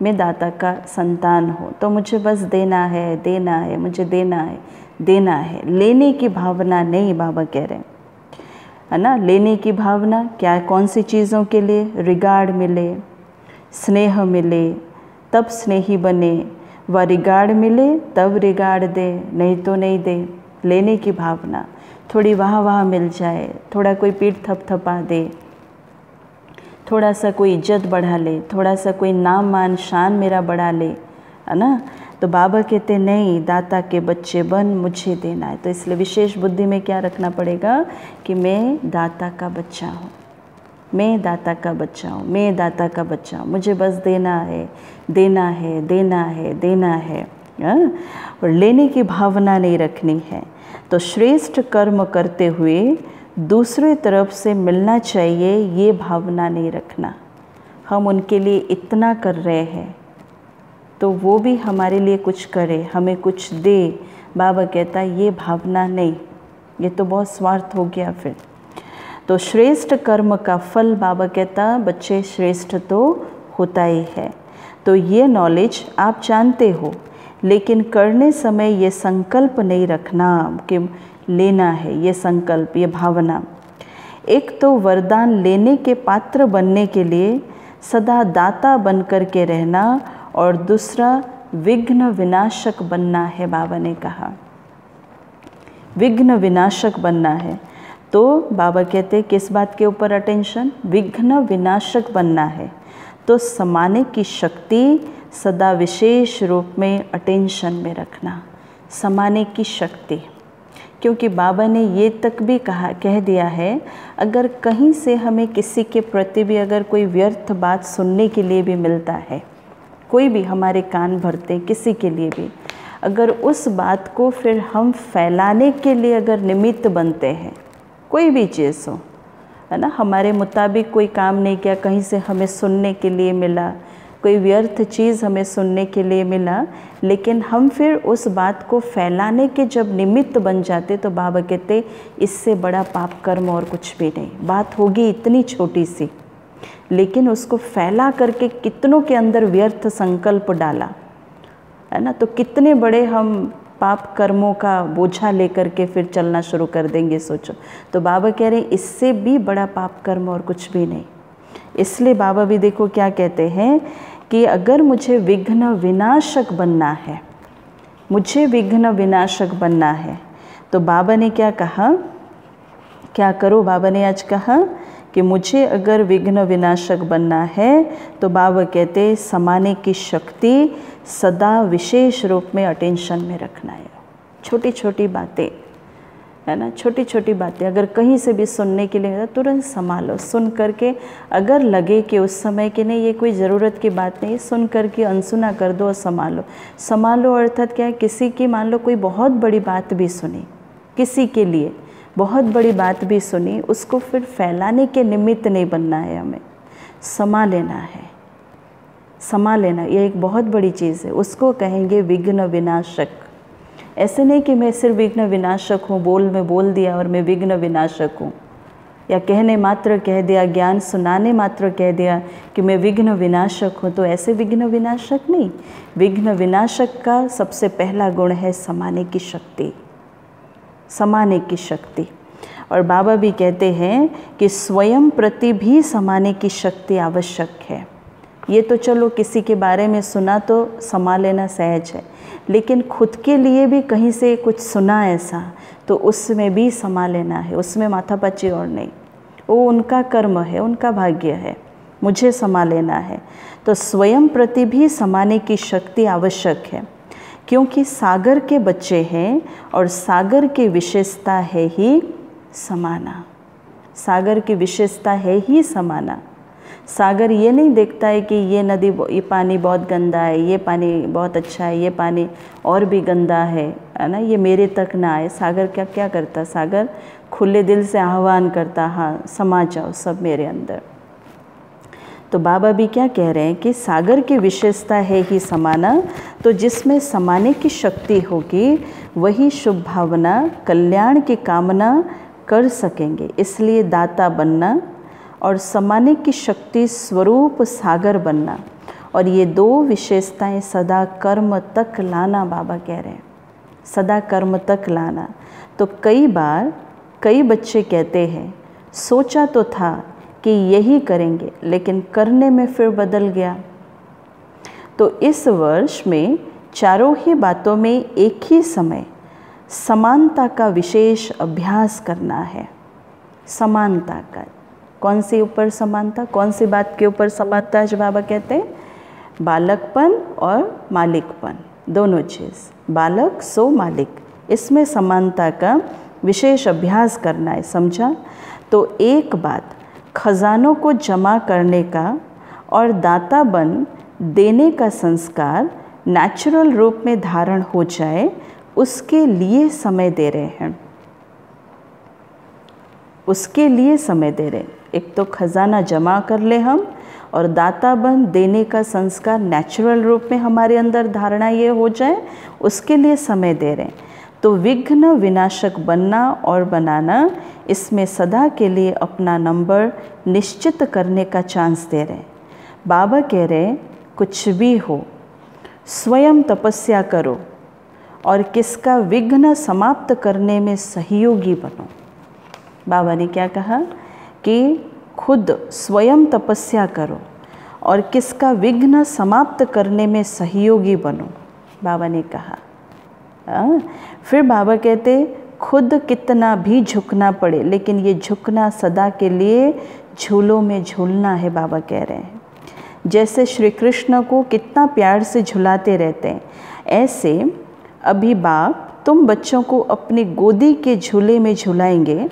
मैं दाता का संतान हूँ, तो मुझे बस देना है, देना है, मुझे देना है, देना है। लेने की भावना नहीं, बाबा कह रहे हैं, है ना। लेने की भावना क्या, कौन सी चीज़ों के लिए? रिगार्ड मिले, स्नेह मिले तब स्नेही बने, व रिगार्ड मिले तब रिगार्ड दे, नहीं तो नहीं दे। लेने की भावना, थोड़ी वाह वाह मिल जाए, थोड़ा कोई पीठ थपथपा दे, थोड़ा सा कोई इज्जत बढ़ा ले, थोड़ा सा कोई नाम मान शान मेरा बढ़ा ले, है ना। तो बाबा कहते नहीं, दाता के बच्चे बन, मुझे देना है। तो इसलिए विशेष बुद्धि में क्या रखना पड़ेगा कि मैं दाता का बच्चा हूँ, मैं दाता का बच्चा हूँ, मैं दाता का बच्चा हूँ, मुझे बस देना है, देना है, देना है, देना है, और लेने की भावना नहीं रखनी है। तो श्रेष्ठ कर्म करते हुए दूसरे तरफ से मिलना चाहिए, ये भावना नहीं रखना। हम उनके लिए इतना कर रहे हैं तो वो भी हमारे लिए कुछ करे, हमें कुछ दे। बाबा कहता है ये भावना नहीं, ये तो बहुत स्वार्थ हो गया फिर। तो श्रेष्ठ कर्म का फल बाबा कहता बच्चे श्रेष्ठ तो होता ही है। तो ये नॉलेज आप जानते हो, लेकिन करने समय ये संकल्प नहीं रखना कि लेना है, ये संकल्प, ये भावना। एक तो वरदान लेने के पात्र बनने के लिए सदा दाता बनकर के रहना, और दूसरा विघ्न विनाशक बनना है। बाबा ने कहा विघ्न विनाशक बनना है। तो बाबा कहते किस बात के ऊपर अटेंशन? विघ्न विनाशक बनना है। तो समाने की शक्ति सदा विशेष रूप में अटेंशन में रखना, समाने की शक्ति। क्योंकि बाबा ने ये तक भी कह दिया है, अगर कहीं से हमें किसी के प्रति भी अगर कोई व्यर्थ बात सुनने के लिए भी मिलता है, कोई भी हमारे कान भरते हैं किसी के लिए भी, अगर उस बात को फिर हम फैलाने के लिए अगर निमित्त बनते हैं, कोई भी चीज़ हो, है ना, हमारे मुताबिक कोई काम नहीं किया, कहीं से हमें सुनने के लिए मिला, कोई व्यर्थ चीज़ हमें सुनने के लिए मिला, लेकिन हम फिर उस बात को फैलाने के जब निमित्त बन जाते तो बाबा कहते इससे बड़ा पाप कर्म और कुछ भी नहीं। बात होगी इतनी छोटी सी, लेकिन उसको फैला करके कितनों के अंदर व्यर्थ संकल्प डाला, है ना, तो कितने बड़े हम पाप कर्मों का बोझा लेकर के फिर चलना शुरू कर देंगे, सोचो। तो बाबा कह रहे हैं इससे भी बड़ा पाप कर्म और कुछ भी नहीं। इसलिए बाबा भी देखो क्या कहते हैं कि अगर मुझे विघ्न विनाशक बनना है, मुझे विघ्न विनाशक बनना है, तो बाबा ने क्या कहा, क्या करो, बाबा ने आज कहा कि मुझे अगर विघ्न विनाशक बनना है तो बाबा कहते समाने की शक्ति सदा विशेष रूप में अटेंशन में रखना है। छोटी छोटी बातें, है ना, छोटी छोटी बातें अगर कहीं से भी सुनने के लिए तुरंत संभालो, सुन करके अगर लगे कि उस समय के नहीं ये कोई ज़रूरत की बात नहीं, सुन करके अनसुना कर दो और संभालो। संभालो अर्थात क्या है, किसी की मान लो कोई बहुत बड़ी बात भी सुनी, किसी के लिए बहुत बड़ी बात भी सुनी, उसको फिर फैलाने के निमित्त नहीं बनना है, हमें समा लेना है। समा लेना ये एक बहुत बड़ी चीज़ है, उसको कहेंगे विघ्न विनाशक। ऐसे नहीं कि मैं सिर्फ विघ्न विनाशक हूँ, में बोल दिया और मैं विघ्न विनाशक हूँ, या कहने मात्र कह दिया, ज्ञान सुनाने मात्र कह दिया कि मैं विघ्न विनाशक हूँ, तो ऐसे विघ्न विनाशक नहीं। विघ्न विनाशक का सबसे पहला गुण है समाने की शक्ति, समाने की शक्ति। और बाबा भी कहते हैं कि स्वयं प्रति भी समाने की शक्ति आवश्यक है। ये तो चलो किसी के बारे में सुना तो समा लेना सहज है, लेकिन खुद के लिए भी कहीं से कुछ सुना ऐसा तो उसमें भी समा लेना है, उसमें माथापच्ची और नहीं, वो उनका कर्म है, उनका भाग्य है, मुझे समा लेना है। तो स्वयं प्रति भी समाने की शक्ति आवश्यक है, क्योंकि सागर के बच्चे हैं और सागर की विशेषता है ही समाना। सागर की विशेषता है ही समाना। सागर ये नहीं देखता है कि ये नदी, ये पानी बहुत गंदा है, ये पानी बहुत अच्छा है, ये पानी और भी गंदा है ना, ये मेरे तक ना आए। सागर क्या क्या करता, सागर खुले दिल से आह्वान करता, हाँ समा जाओ सब मेरे अंदर। तो बाबा भी क्या कह रहे हैं कि सागर की विशेषता है ही समाना, तो जिसमें समाने की शक्ति होगी वही शुभ भावना कल्याण की कामना कर सकेंगे। इसलिए दाता बनना और समाने की शक्ति स्वरूप सागर बनना, और ये दो विशेषताएं सदा कर्म तक लाना, बाबा कह रहे हैं सदा कर्म तक लाना। तो कई बार कई बच्चे कहते हैं सोचा तो था कि यही करेंगे, लेकिन करने में फिर बदल गया। तो इस वर्ष में चारों ही बातों में एक ही समय समानता का विशेष अभ्यास करना है। समानता का, कौन सी ऊपर समानता, कौन सी बात के ऊपर समानता, जो बाबा कहते हैं बालकपन और मालिकपन, दोनों चीज़, बालक सो मालिक, इसमें समानता का विशेष अभ्यास करना है, समझा। तो एक बात, खजानों को जमा करने का और दाता बन देने का संस्कार नेचुरल रूप में धारण हो जाए, उसके लिए समय दे रहे हैं, उसके लिए समय दे रहे हैं। एक तो खजाना जमा कर ले हम, और दाता बन देने का संस्कार नेचुरल रूप में हमारे अंदर धारणा ये हो जाए, उसके लिए समय दे रहे हैं। तो विघ्न विनाशक बनना और बनाना, इसमें सदा के लिए अपना नंबर निश्चित करने का चांस दे रहे हैं। बाबा कह रहे हैं कुछ भी हो, स्वयं तपस्या करो और किसका विघ्न समाप्त करने में सहयोगी बनो। बाबा ने क्या कहा कि खुद स्वयं तपस्या करो और किसका विघ्न समाप्त करने में सहयोगी बनो, बाबा ने कहा। फिर बाबा कहते खुद कितना भी झुकना पड़े, लेकिन ये झुकना सदा के लिए झूलों में झूलना है। बाबा कह रहे हैं जैसे श्री कृष्ण को कितना प्यार से झुलाते रहते हैं, ऐसे अभी बाप तुम बच्चों को अपनी गोदी के झूले में झुलाएंगे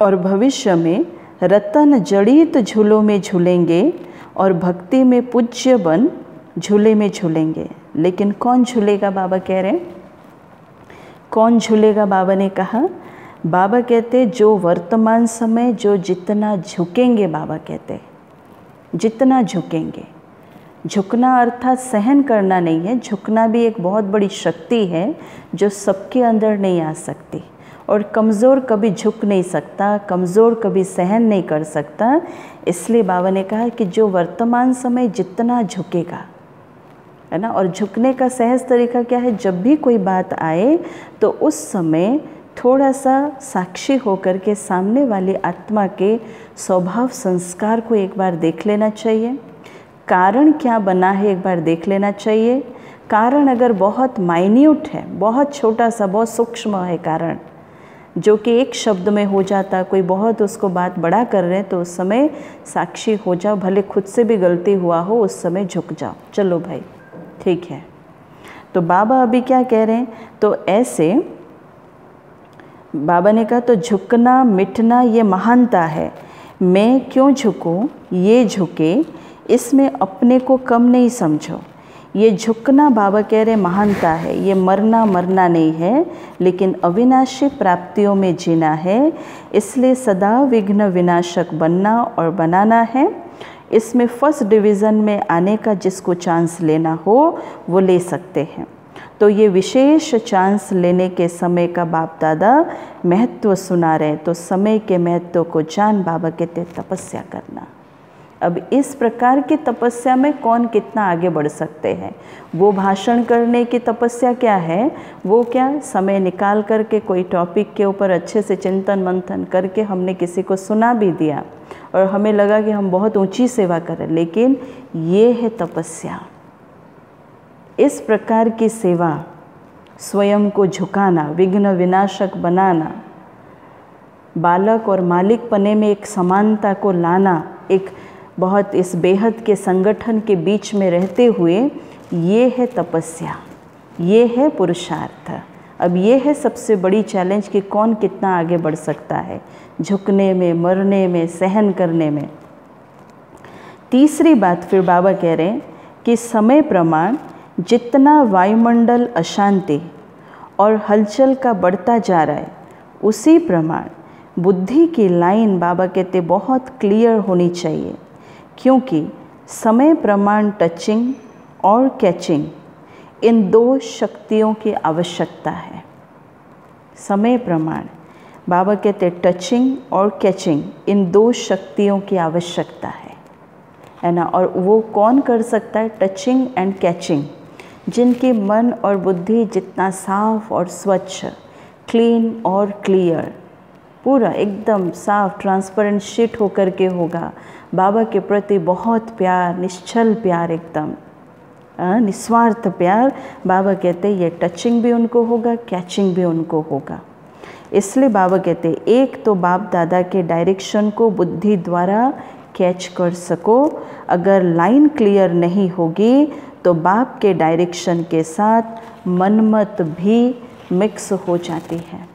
और भविष्य में रतन जड़ित झूलों में झूलेंगे और भक्ति में पूज्य बन झूले में झूलेंगे। लेकिन कौन झूलेगा, बाबा कह रहे हैं कौन झूलेगा। बाबा ने कहा, बाबा कहते जो वर्तमान समय जो जितना झुकेंगे, बाबा कहते जितना झुकेंगे। झुकना अर्थात सहन करना नहीं है, झुकना भी एक बहुत बड़ी शक्ति है जो सबके अंदर नहीं आ सकती। और कमज़ोर कभी झुक नहीं सकता, कमज़ोर कभी सहन नहीं कर सकता। इसलिए बाबा ने कहा कि जो वर्तमान समय जितना झुकेगा, है ना। और झुकने का सहज तरीका क्या है, जब भी कोई बात आए तो उस समय थोड़ा सा साक्षी होकर के सामने वाली आत्मा के स्वभाव संस्कार को एक बार देख लेना चाहिए। कारण क्या बना है एक बार देख लेना चाहिए। कारण अगर बहुत माइन्यूट है, बहुत छोटा सा, बहुत सूक्ष्म है कारण, जो कि एक शब्द में हो जाता, कोई बहुत उसको बात बड़ा कर रहे हैं, तो उस समय साक्षी हो जाओ। भले खुद से भी गलती हुआ हो, उस समय झुक जाओ, चलो भाई ठीक है। तो बाबा अभी क्या कह रहे हैं, तो ऐसे बाबा ने कहा तो झुकना मिटना ये महानता है। मैं क्यों झुकूं, ये झुके, इसमें अपने को कम नहीं समझो। ये झुकना बाबा कह रहे महानता है, ये मरना नहीं है, लेकिन अविनाशी प्राप्तियों में जीना है। इसलिए सदा विघ्न विनाशक बनना और बनाना है। इसमें फर्स्ट डिवीज़न में आने का जिसको चांस लेना हो वो ले सकते हैं। तो ये विशेष चांस लेने के समय का बाप दादा महत्व सुना रहे। तो समय के महत्व को जान बाबा कहते तपस्या करना। अब इस प्रकार की तपस्या में कौन कितना आगे बढ़ सकते हैं। वो भाषण करने की तपस्या क्या है, वो क्या समय निकाल करके कोई टॉपिक के ऊपर अच्छे से चिंतन मंथन करके हमने किसी को सुना भी दिया और हमें लगा कि हम बहुत ऊंची सेवा करें, लेकिन ये है तपस्या। इस प्रकार की सेवा, स्वयं को झुकाना, विघ्न विनाशक बनाना, बालक और मालिक पने में एक समानता को लाना, एक बहुत इस बेहद के संगठन के बीच में रहते हुए, ये है तपस्या, ये है पुरुषार्थ। अब ये है सबसे बड़ी चैलेंज कि कौन कितना आगे बढ़ सकता है झुकने में, मरने में, सहन करने में। तीसरी बात फिर बाबा कह रहे हैं कि समय प्रमाण जितना वायुमंडल अशांति और हलचल का बढ़ता जा रहा है, उसी प्रमाण बुद्धि की लाइन बाबा कहते बहुत क्लियर होनी चाहिए। क्योंकि समय प्रमाण टचिंग और कैचिंग, इन दो शक्तियों की आवश्यकता है। समय प्रमाण बाबा कहते टचिंग और कैचिंग, इन दो शक्तियों की आवश्यकता है ना। और वो कौन कर सकता है, टचिंग एंड कैचिंग, जिनकी मन और बुद्धि जितना साफ और स्वच्छ, क्लीन और क्लियर, पूरा एकदम साफ ट्रांसपेरेंट शीट होकर के होगा। बाबा के प्रति बहुत प्यार, निश्चल प्यार, एकदम निस्वार्थ प्यार। बाबा कहते ये टचिंग भी उनको होगा, कैचिंग भी उनको होगा। इसलिए बाबा कहते एक तो बाप दादा के डायरेक्शन को बुद्धि द्वारा कैच कर सको। अगर लाइन क्लियर नहीं होगी तो बाप के डायरेक्शन के साथ मनमत भी मिक्स हो जाती है,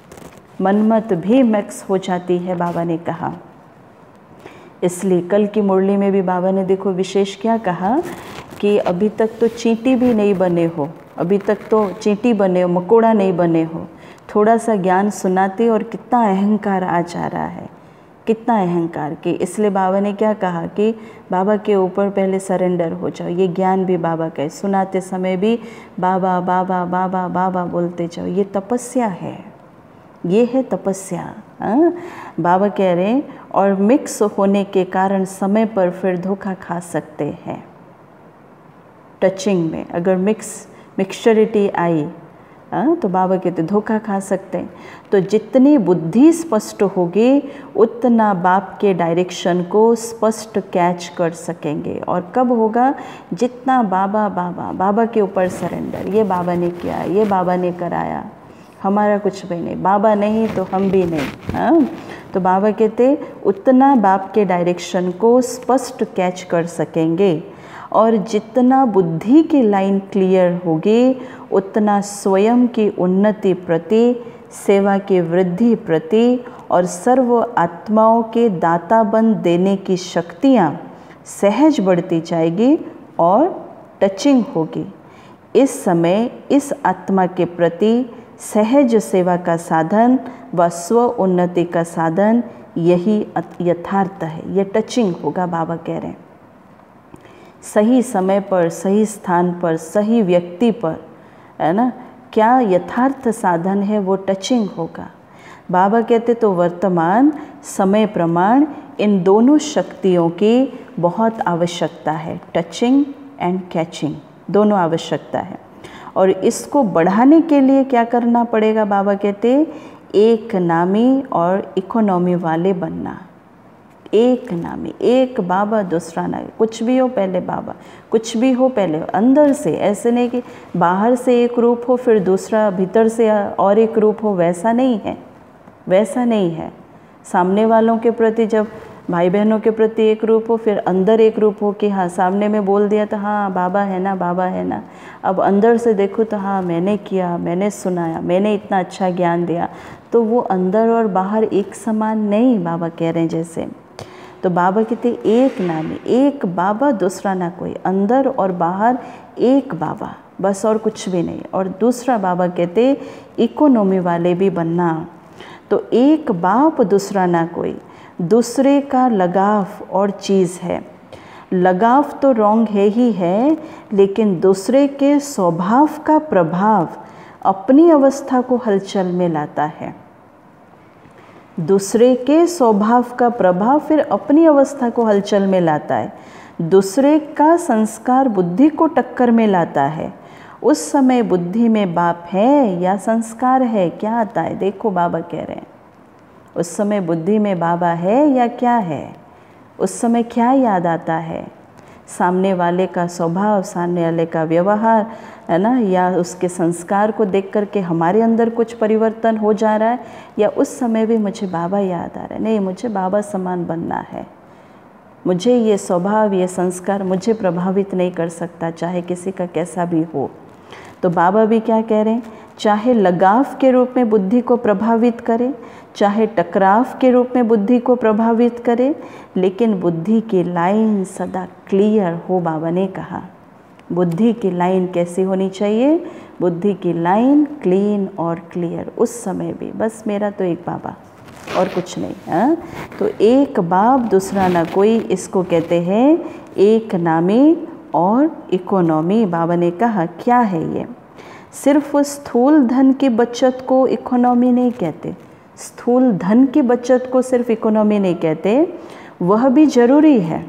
मनमत भी मिक्स हो जाती है, बाबा ने कहा। इसलिए कल की मुरली में भी बाबा ने देखो विशेष क्या कहा कि अभी तक तो चींटी भी नहीं बने हो, अभी तक तो चींटी बने हो, मकोड़ा नहीं बने हो, थोड़ा सा ज्ञान सुनाते और कितना अहंकार आ जा रहा है, कितना अहंकार की। इसलिए बाबा ने क्या कहा कि बाबा के ऊपर पहले सरेंडर हो जाओ। ये ज्ञान भी बाबा का है, सुनाते समय भी बाबा बाबा बाबा बाबा बोलते जाओ। ये तपस्या है, ये है तपस्या। बाबा कह रहे हैं और मिक्स होने के कारण समय पर फिर धोखा खा सकते हैं। टचिंग में अगर मिक्सचरिटी आई तो बाबा कहते धोखा खा सकते हैं। तो जितनी बुद्धि स्पष्ट होगी उतना बाप के डायरेक्शन को स्पष्ट कैच कर सकेंगे। और कब होगा, जितना बाबा बाबा बाबा के ऊपर सरेंडर, ये बाबा ने किया, ये बाबा ने कराया, हमारा कुछ भी नहीं, बाबा नहीं तो हम भी नहीं। तो बाबा कहते उतना बाप के डायरेक्शन को स्पष्ट कैच कर सकेंगे। और जितना बुद्धि की लाइन क्लियर होगी उतना स्वयं की उन्नति प्रति, सेवा की वृद्धि प्रति और सर्व आत्माओं के दाता बन देने की शक्तियाँ सहज बढ़ती जाएगी और टचिंग होगी। इस समय इस आत्मा के प्रति सहज सेवा का साधन व स्व उन्नति का साधन यही यथार्थ है। ये टचिंग होगा, बाबा कह रहे हैं। सही समय पर, सही स्थान पर, सही व्यक्ति पर, है ना, क्या यथार्थ साधन है वो टचिंग होगा। बाबा कहते तो वर्तमान समय प्रमाण इन दोनों शक्तियों की बहुत आवश्यकता है, टचिंग एंड कैचिंग दोनों आवश्यकता है। और इसको बढ़ाने के लिए क्या करना पड़ेगा, बाबा कहते एक नामी और इकोनॉमी वाले बनना। एक नामी, एक बाबा दूसरा ना, कुछ भी हो पहले बाबा, कुछ भी हो पहले अंदर से, ऐसे नहीं कि बाहर से एक रूप हो फिर दूसरा भीतर से और एक रूप हो, वैसा नहीं है, वैसा नहीं है। सामने वालों के प्रति जब भाई बहनों के प्रति एक रूप हो फिर अंदर एक रूप हो कि हाँ सामने में बोल दिया तो हाँ बाबा है ना, बाबा है ना। अब अंदर से देखो तो हाँ मैंने किया, मैंने सुनाया, मैंने इतना अच्छा ज्ञान दिया, तो वो अंदर और बाहर एक समान नहीं, बाबा कह रहे हैं जैसे। तो बाबा कहते एक नामी, एक बाबा दूसरा ना कोई, अंदर और बाहर एक बाबा, बस और कुछ भी नहीं। और दूसरा बाबा कहते इकोनॉमी वाले भी बनना। तो एक बाप दूसरा ना कोई, दूसरे का लगाव और चीज़ है। लगाव तो रॉन्ग है ही है, लेकिन दूसरे के स्वभाव का प्रभाव अपनी अवस्था को हलचल में लाता है। दूसरे के स्वभाव का प्रभाव फिर अपनी अवस्था को हलचल में लाता है। दूसरे का संस्कार बुद्धि को टक्कर में लाता है। उस समय बुद्धि में बाप है या संस्कार है, क्या आता है? देखो बाबा कह रहे हैं उस समय बुद्धि में बाबा है या क्या है? उस समय क्या याद आता है? सामने वाले का स्वभाव, सामने वाले का व्यवहार, है ना, या उसके संस्कार को देख करके हमारे अंदर कुछ परिवर्तन हो जा रहा है, या उस समय भी मुझे बाबा याद आ रहा है, नहीं मुझे बाबा समान बनना है, मुझे ये स्वभाव, ये संस्कार मुझे प्रभावित नहीं कर सकता, चाहे किसी का कैसा भी हो। तो बाबा भी क्या कह रहे हैं, चाहे लगाव के रूप में बुद्धि को प्रभावित करे, चाहे टकराव के रूप में बुद्धि को प्रभावित करे, लेकिन बुद्धि की लाइन सदा क्लियर हो। बाबा ने कहा बुद्धि की लाइन कैसी होनी चाहिए? बुद्धि की लाइन क्लीन और क्लियर। उस समय भी बस मेरा तो एक बाबा और कुछ नहीं। हाँ, तो एक बाप दूसरा ना कोई, इसको कहते हैं एक नामी और इकोनॉमी। बाबा ने कहा क्या है ये? सिर्फ स्थूल धन की बचत को इकोनॉमी नहीं कहते, स्थूल धन की बचत को सिर्फ इकोनॉमी नहीं कहते, वह भी जरूरी है।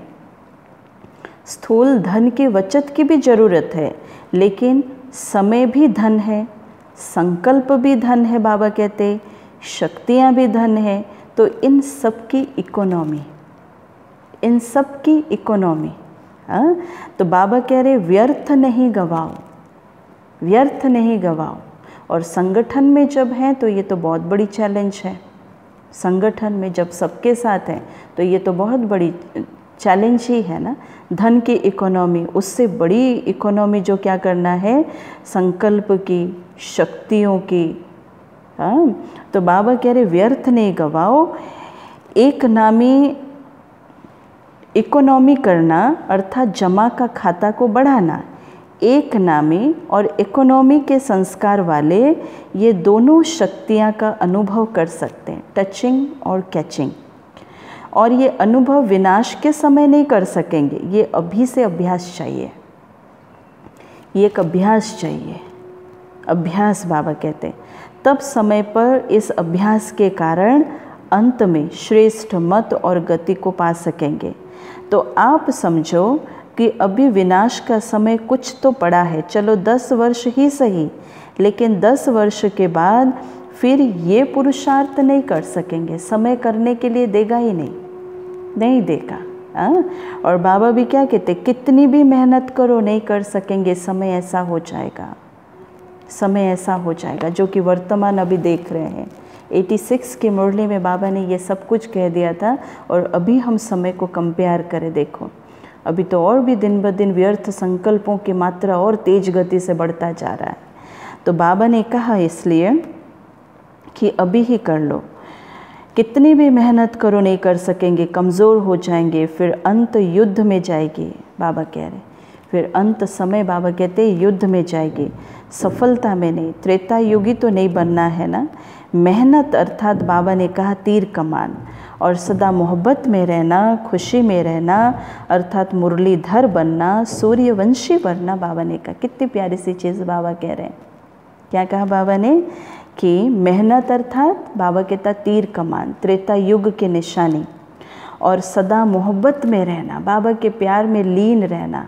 स्थूल धन की बचत की भी ज़रूरत है, लेकिन समय भी धन है, संकल्प भी धन है, बाबा कहते शक्तियाँ भी धन है। तो इन सब की इकोनॉमी, इन सब की इकोनॉमी। हाँ, तो बाबा कह रहे व्यर्थ नहीं गवाओ, व्यर्थ नहीं गवाओ। और संगठन में जब हैं तो ये तो बहुत बड़ी चैलेंज है। संगठन में जब सबके साथ हैं तो ये तो बहुत बड़ी चैलेंज ही है ना। धन की इकोनॉमी, उससे बड़ी इकोनॉमी जो क्या करना है, संकल्प की, शक्तियों की। हाँ, तो बाबा कह रहे व्यर्थ नहीं गवाओ। एक नामी इकोनॉमी करना अर्थात जमा का खाता को बढ़ाना। एक नामी और इकोनॉमी के संस्कार वाले ये दोनों शक्तियाँ का अनुभव कर सकते हैं, टचिंग और कैचिंग। और ये अनुभव विनाश के समय नहीं कर सकेंगे, ये अभी से अभ्यास चाहिए, ये एक अभ्यास चाहिए, अभ्यास बाबा कहते हैं। तब समय पर इस अभ्यास के कारण अंत में श्रेष्ठ मत और गति को पा सकेंगे। तो आप समझो कि अभी विनाश का समय कुछ तो पड़ा है, चलो 10 वर्ष ही सही, लेकिन 10 वर्ष के बाद फिर ये पुरुषार्थ नहीं कर सकेंगे, समय करने के लिए देगा ही नहीं, नहीं देगा। हाँ, और बाबा भी क्या कहते, कितनी भी मेहनत करो नहीं कर सकेंगे, समय ऐसा हो जाएगा, समय ऐसा हो जाएगा, जो कि वर्तमान अभी देख रहे हैं। 86 की मुरली में बाबा ने ये सब कुछ कह दिया था, और अभी हम समय को कंपेयर करें, देखो अभी तो और भी दिन ब दिन व्यर्थ संकल्पों की मात्रा और तेज गति से बढ़ता जा रहा है। तो बाबा ने कहा इसलिए कि अभी ही कर लो, कितनी भी मेहनत करो नहीं कर सकेंगे, कमज़ोर हो जाएंगे, फिर अंत युद्ध में जाएगी। बाबा कह रहे फिर अंत समय, बाबा कहते युद्ध में जाएगी, सफलता में नहीं। त्रेता युगी तो नहीं बनना है ना। मेहनत अर्थात बाबा ने कहा तीर कमान, और सदा मोहब्बत में रहना, खुशी में रहना अर्थात मुरलीधर बनना, सूर्यवंशी बनना। बाबा ने कहा, कितनी प्यारी सी चीज़ बाबा कह रहे हैं। क्या कहा बाबा ने कि मेहनत अर्थात बाबा कहता तीर कमान, त्रेता युग की निशानी, और सदा मोहब्बत में रहना, बाबा के प्यार में लीन रहना।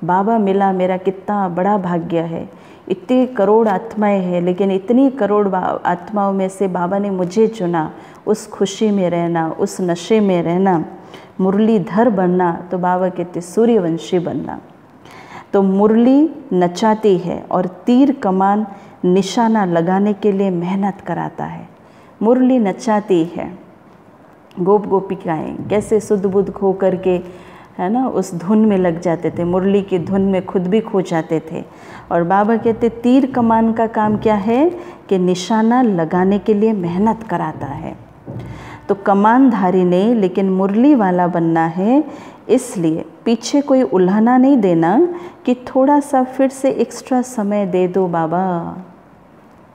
बाबा मिला, मेरा कितना बड़ा भाग्य है। इतनी करोड़ आत्माएं हैं, लेकिन इतनी करोड़ आत्माओं में से बाबा ने मुझे चुना। उस खुशी में रहना, उस नशे में रहना, मुरलीधर बनना, तो बाबा कहते सूर्यवंशी बनना। तो मुरली नचाती है और तीर कमान निशाना लगाने के लिए मेहनत कराता है। मुरली नचाती है। गोप गोपिकाएँ कैसे सुध बुध खो करके, है ना, उस धुन में लग जाते थे, मुरली की धुन में खुद भी खो जाते थे। और बाबा कहते तीर कमान का काम क्या है कि निशाना लगाने के लिए मेहनत कराता है। तो कमानधारी ने लेकिन मुरली वाला बनना है, इसलिए पीछे कोई उल्हाना नहीं देना कि थोड़ा सा फिर से एक्स्ट्रा समय दे दो बाबा।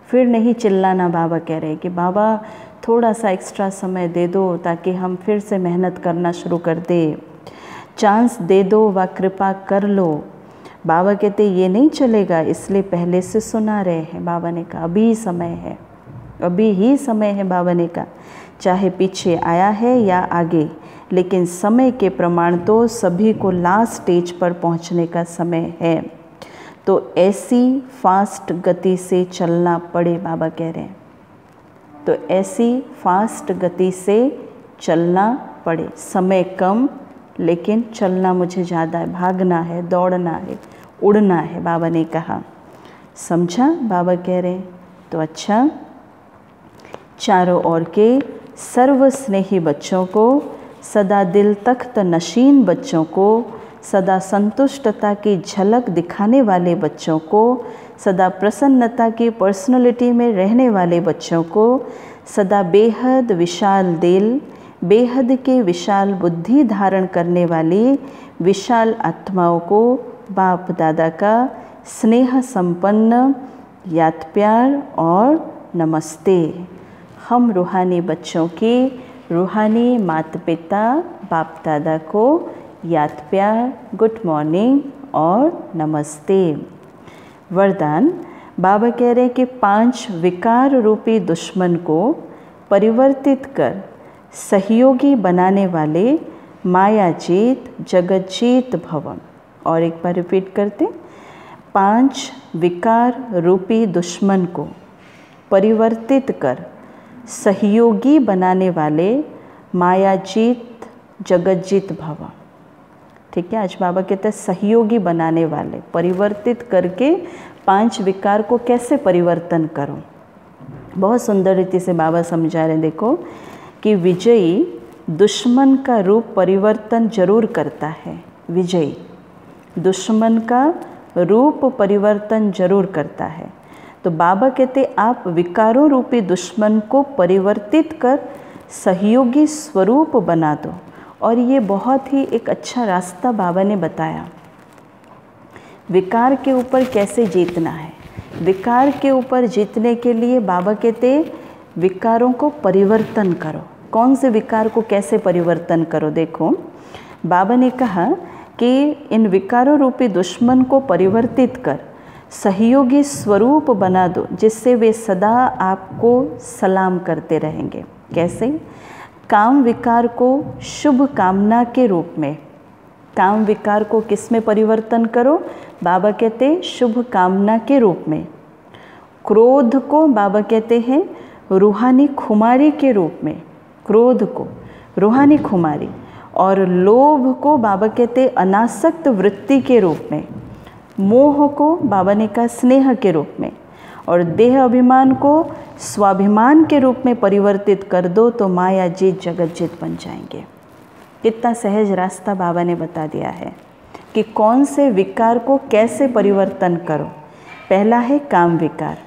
फिर नहीं चिल्लाना। बाबा कह रहे हैं कि बाबा थोड़ा सा एक्स्ट्रा समय दे दो ताकि हम फिर से मेहनत करना शुरू कर दे। चांस दे दो व कृपा कर लो। बाबा कहते ये नहीं चलेगा, इसलिए पहले से सुना रहे हैं। बाबा ने कहा अभी समय है, अभी ही समय है। बाबा ने कहा चाहे पीछे आया है या आगे, लेकिन समय के प्रमाण तो सभी को लास्ट स्टेज पर पहुंचने का समय है। तो ऐसी फास्ट गति से चलना पड़े, बाबा कह रहे हैं। तो ऐसी फास्ट गति से चलना पड़े। समय कम लेकिन चलना मुझे ज़्यादा है, भागना है, दौड़ना है, उड़ना है, बाबा ने कहा। समझा? बाबा कह रहे हैं। तो अच्छा, चारों ओर के सर्व स्नेही बच्चों को, सदा दिल तख्त नशीन बच्चों को, सदा संतुष्टता की झलक दिखाने वाले बच्चों को, सदा प्रसन्नता की पर्सनैलिटी में रहने वाले बच्चों को, सदा बेहद विशाल दिल, बेहद के विशाल बुद्धि धारण करने वाली विशाल आत्माओं को बाप दादा का स्नेह संपन्न याद प्यार और नमस्ते। हम रूहानी बच्चों की रूहानी माता पिता बाप दादा को याद प्यार, गुड मॉर्निंग और नमस्ते। वरदान, बाबा कह रहे हैं कि 5 विकार रूपी दुश्मन को परिवर्तित कर सहयोगी बनाने वाले मायाजीत जगतजीत भवन। और एक बार रिपीट करते, 5 विकार रूपी दुश्मन को परिवर्तित कर सहयोगी बनाने वाले मायाजीत जगतजीत भवन। ठीक है, आज बाबा कहते हैं सहयोगी बनाने वाले, परिवर्तित करके 5 विकार को कैसे परिवर्तन करो। बहुत सुंदर रीति से बाबा समझा रहे हैं। देखो कि विजयी दुश्मन का रूप परिवर्तन जरूर करता है। विजयी दुश्मन का रूप परिवर्तन जरूर करता है। तो बाबा कहते आप विकारों रूपी दुश्मन को परिवर्तित कर सहयोगी स्वरूप बना दो। और ये बहुत ही एक अच्छा रास्ता बाबा ने बताया। विकार के ऊपर कैसे जीतना है। विकार के ऊपर जीतने के लिए बाबा कहते विकारों को परिवर्तन करो। कौन से विकार को कैसे परिवर्तन करो। देखो बाबा ने कहा कि इन विकारों रूपी दुश्मन को परिवर्तित कर सहयोगी स्वरूप बना दो, जिससे वे सदा आपको सलाम करते रहेंगे। कैसे? काम विकार को शुभ कामना के रूप में। काम विकार को किस में परिवर्तन करो? बाबा कहते शुभ कामना के रूप में। क्रोध को बाबा कहते हैं रूहानी खुमारी के रूप में। क्रोध को रूहानी खुमारी, और लोभ को बाबा कहते अनासक्त वृत्ति के रूप में। मोह को बाबा ने कहा स्नेह के रूप में, और देह अभिमान को स्वाभिमान के रूप में परिवर्तित कर दो तो माया जीत जगत जीत बन जाएंगे। कितना सहज रास्ता बाबा ने बता दिया है। कि कौन से विकार को कैसे परिवर्तन करो। पहला है काम विकार।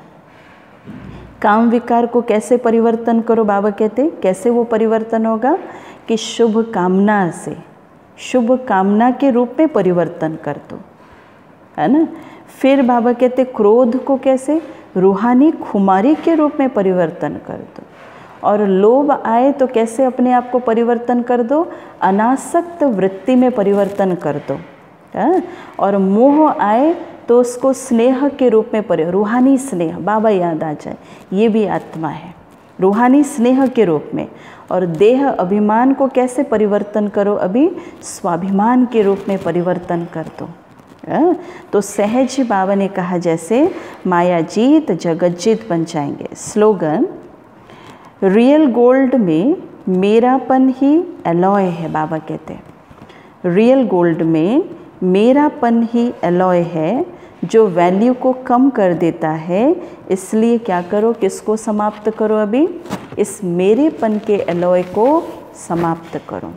काम विकार को कैसे परिवर्तन करो, बाबा कहते कैसे वो परिवर्तन होगा कि शुभ कामना से, शुभ कामना के रूप में परिवर्तन कर दो, है ना। फिर बाबा कहते क्रोध को कैसे रूहानी खुमारी के रूप में परिवर्तन कर दो, और लोभ आए तो कैसे अपने आप को परिवर्तन कर दो, अनासक्त वृत्ति में परिवर्तन कर दो, है? और मोह आए तो उसको स्नेह के रूप में रूहानी स्नेह, बाबा याद आ जाए, ये भी आत्मा है, रूहानी स्नेह के रूप में। और देह अभिमान को कैसे परिवर्तन करो, अभी स्वाभिमान के रूप में परिवर्तन कर दो। तो सहज बाबा ने कहा जैसे माया जीत जगत जीत बन जाएंगे। स्लोगन, रियल गोल्ड में मेरापन ही एलॉय है। बाबा कहते हैं रियल गोल्ड में मेरापन ही एलॉय है, जो वैल्यू को कम कर देता है। इसलिए क्या करो, किसको समाप्त करो, अभी इस मेरेपन के एलॉय को समाप्त करो।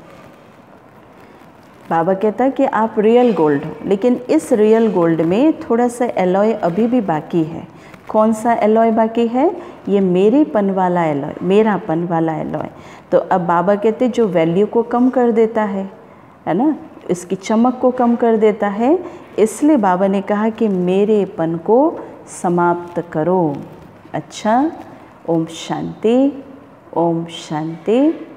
बाबा कहता है कि आप रियल गोल्ड हो, लेकिन इस रियल गोल्ड में थोड़ा सा एलॉय अभी भी बाकी है। कौन सा एलॉय बाकी है, ये मेरेपन वाला एलॉय, मेरापन वाला एलॉय। तो अब बाबा कहते जो वैल्यू को कम कर देता है ना, इसकी चमक को कम कर देता है, इसलिए बाबा ने कहा कि मेरेपन को समाप्त करो। अच्छा, ओम शांति, ओम शांति।